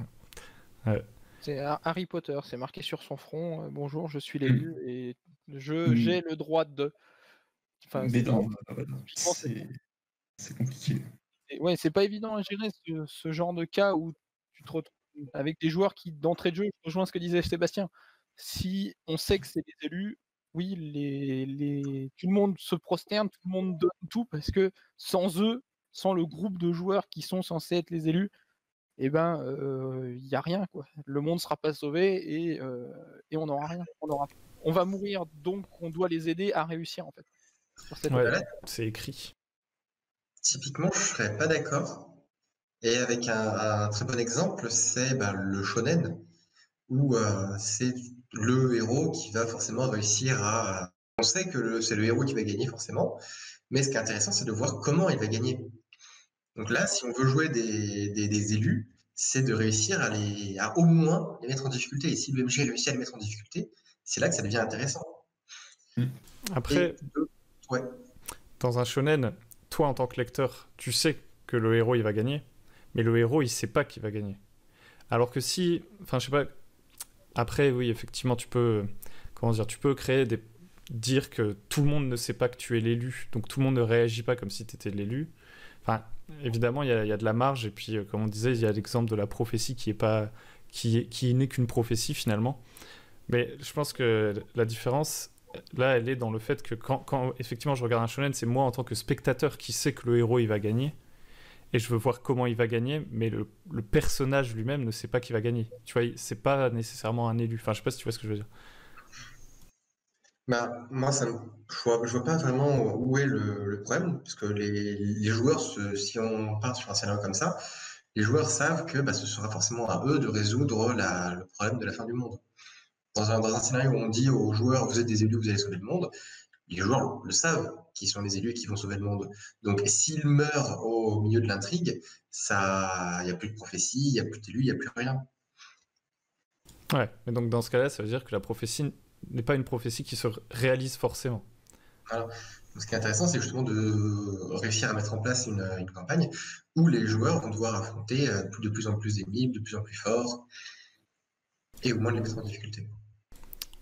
ouais. C'est Harry Potter, c'est marqué sur son front, bonjour, je suis l'élu, et j'ai le droit de... Enfin, mais non, c'est compliqué. Ouais, c'est pas évident à gérer ce genre de cas où tu te retrouves avec des joueurs qui, d'entrée de jeu, je rejoins ce que disait Sébastien, si on sait que c'est des élus, oui, tout le monde se prosterne, tout le monde donne tout, parce que sans eux, sans le groupe de joueurs qui sont censés être les élus, eh ben, il n'y a rien, quoi. Le monde ne sera pas sauvé et on n'aura rien. On va mourir, donc on doit les aider à réussir, en fait. C'est écrit. Typiquement, je ne serais pas d'accord. Et avec un très bon exemple, c'est le shonen, où c'est le héros qui va forcément réussir à... On sait que c'est le héros qui va gagner forcément, mais ce qui est intéressant, c'est de voir comment il va gagner. Donc là, si on veut jouer des élus, c'est de réussir à au moins les mettre en difficulté. Et si le MJ réussit à les mettre en difficulté, c'est là que ça devient intéressant. Après, dans un shonen, toi en tant que lecteur, tu sais que le héros il va gagner, mais le héros il sait pas qu'il va gagner. Alors que si, enfin je sais pas, après oui effectivement tu peux, tu peux dire que tout le monde ne sait pas que tu es l'élu, donc tout le monde ne réagit pas comme si tu étais l'élu. Enfin, évidemment, il y a de la marge, et puis, comme on disait, il y a l'exemple de la prophétie qui n'est qu'une prophétie, finalement. Mais je pense que la différence, là, elle est dans le fait que quand effectivement je regarde un shonen, c'est moi en tant que spectateur qui sais que le héros il va gagner et je veux voir comment il va gagner, mais le personnage lui-même ne sait pas qu'il va gagner. Tu vois, c'est pas nécessairement un élu. Enfin, je sais pas si tu vois ce que je veux dire. Bah, moi, je vois pas vraiment où est le problème, parce que les joueurs, si on part sur un scénario comme ça, les joueurs savent que bah, ce sera forcément à eux de résoudre le problème de la fin du monde. Dans un scénario où on dit aux joueurs, vous êtes des élus, vous allez sauver le monde, les joueurs le savent, qui sont les élus et qui vont sauver le monde. Donc, s'ils meurent au milieu de l'intrigue, il n'y a plus de prophétie, il n'y a plus d'élus, il n'y a plus rien. Ouais, mais donc dans ce cas-là, ça veut dire que la prophétie n'est pas une prophétie qui se réalise forcément. Voilà. Donc, ce qui est intéressant, c'est justement de réussir à mettre en place une campagne où les joueurs vont devoir affronter de plus en plus d'ennemis, de plus en plus forts, et au moins les mettre en difficulté.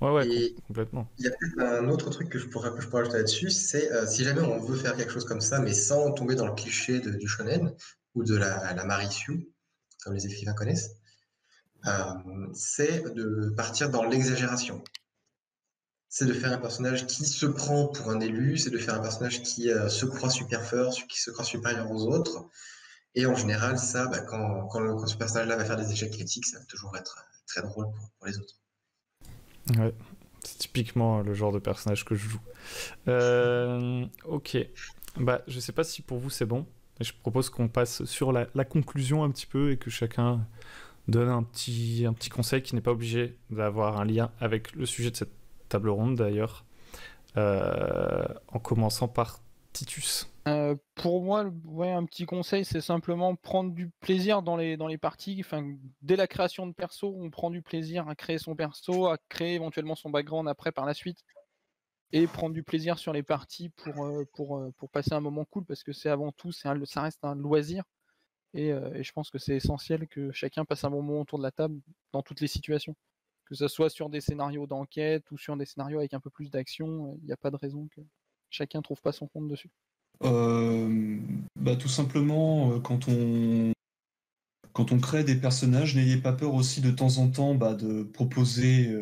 Ouais, Et complètement. il y a peut-être un autre truc que je pourrais ajouter là-dessus, c'est si jamais on veut faire quelque chose comme ça, mais sans tomber dans le cliché du shonen ou de la Marie-Sue, comme les écrivains connaissent, c'est de partir dans l'exagération. C'est de faire un personnage qui se prend pour un élu, c'est de faire un personnage qui se croit super fort, qui se croit supérieur aux autres. Et en général, ça, bah, quand ce personnage-là va faire des échecs critiques, ça va toujours être très drôle pour les autres. Ouais, c'est typiquement le genre de personnage que je joue. Ok, bah je sais pas si pour vous c'est bon, mais je propose qu'on passe sur la conclusion un petit peu et que chacun donne un petit conseil qui n'est pas obligé d'avoir un lien avec le sujet de cette table ronde d'ailleurs, en commençant par Titus. Pour moi, ouais, un petit conseil, c'est simplement prendre du plaisir dans les parties. Enfin, dès la création de perso, on prend du plaisir à créer son perso, à créer éventuellement son background après par la suite, et prendre du plaisir sur les parties pour passer un moment cool, parce que c'est avant tout, ça reste un loisir. Et je pense que c'est essentiel que chacun passe un bon moment autour de la table dans toutes les situations. Que ce soit sur des scénarios d'enquête ou sur des scénarios avec un peu plus d'action, il n'y a pas de raison que chacun trouve pas son compte dessus. Tout simplement, quand on crée des personnages, n'ayez pas peur aussi de temps en temps de proposer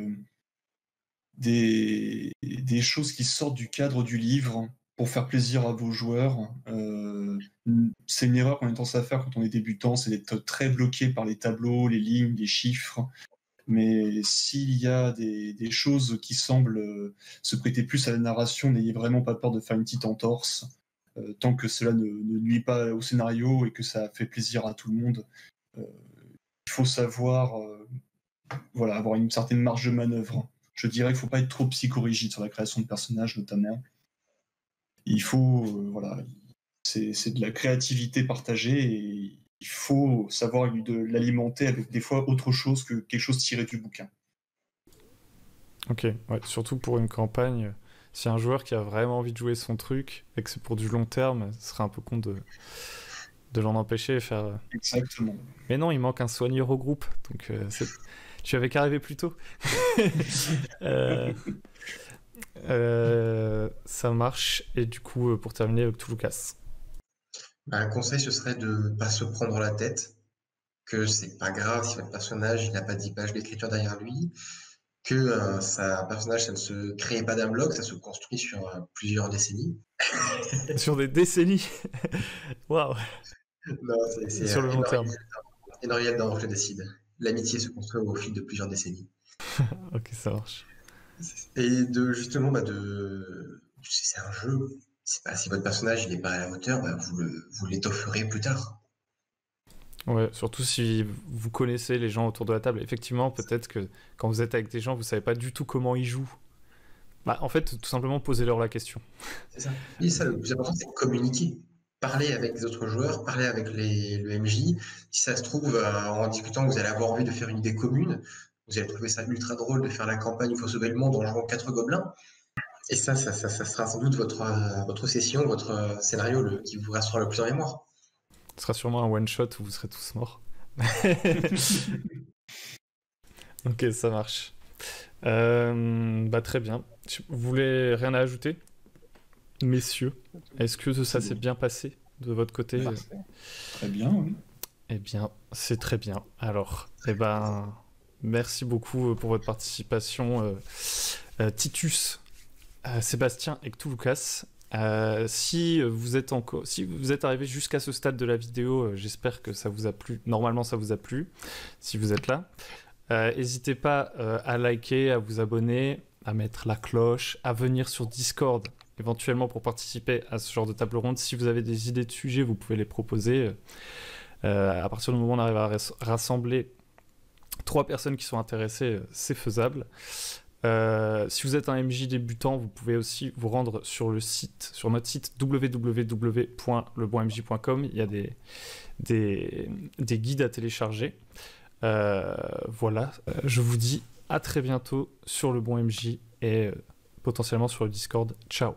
des choses qui sortent du cadre du livre pour faire plaisir à vos joueurs. C'est une erreur qu'on a tendance à faire quand on est débutant, c'est d'être très bloqué par les tableaux, les lignes, les chiffres. Mais s'il y a des choses qui semblent se prêter plus à la narration, n'ayez vraiment pas peur de faire une petite entorse. Tant que cela ne nuit pas au scénario et que ça fait plaisir à tout le monde, il faut savoir avoir une certaine marge de manœuvre. Je dirais qu'il ne faut pas être trop psychorigide sur la création de personnages, notamment. Il faut, c'est de la créativité partagée et il faut savoir l'alimenter avec des fois autre chose que quelque chose tiré du bouquin. Ok, ouais, surtout pour une campagne, si un joueur qui a vraiment envie de jouer son truc et que c'est pour du long terme, ce serait un peu con de l'en empêcher et faire. Exactement. Mais non, il manque un soigneur au groupe, donc tu avais qu'à arriver plus tôt. Ça marche. Et du coup, pour terminer, Touloukas. Un conseil, ce serait de ne pas se prendre la tête, que c'est pas grave si votre personnage il n'a pas 10 pages d'écriture derrière lui, que un personnage, ça ne se crée pas d'un bloc, ça se construit sur plusieurs décennies. Sur des décennies. Waouh. C'est sur le long terme. Enoriel d'Ange le décide. L'amitié se construit au fil de plusieurs décennies. Ok, ça marche. Et justement, c'est un jeu. Si votre personnage n'est pas à la hauteur, vous l'étofferez plus tard. Ouais, surtout si vous connaissez les gens autour de la table. Effectivement, peut-être que quand vous êtes avec des gens, vous savez pas du tout comment ils jouent. En fait, tout simplement, posez-leur la question. C'est ça. Et ça, le plus important, c'est communiquer. Parler avec les autres joueurs, parler avec le MJ. Si ça se trouve, en discutant, vous allez avoir envie de faire une idée commune. Vous allez trouver ça ultra drôle de faire la campagne Il faut sauver le monde en jouant 4 gobelins. Et ça sera sans doute votre session, votre scénario qui vous restera le plus en mémoire. Ce sera sûrement un one-shot où vous serez tous morts. Ok, ça marche. Très bien. Vous voulez rien à ajouter, messieurs? Est-ce que ça s'est bien passé de votre côté? Très bien, oui. Eh bien, c'est très bien. Alors, merci beaucoup pour votre participation. Titus, Sébastien et Cthulhucas. Si vous êtes arrivé jusqu'à ce stade de la vidéo, j'espère que ça vous a plu. Normalement, ça vous a plu, si vous êtes là. N'hésitez pas à liker, à vous abonner, à mettre la cloche, à venir sur Discord, éventuellement pour participer à ce genre de table ronde. Si vous avez des idées de sujets, vous pouvez les proposer. À partir du moment où on arrive à rassembler 3 personnes qui sont intéressées, c'est faisable. Si vous êtes un MJ débutant, vous pouvez aussi vous rendre sur notre site www.lebonmj.com. Il y a des guides à télécharger. Voilà, je vous dis à très bientôt sur le bon MJ et potentiellement sur le Discord. Ciao.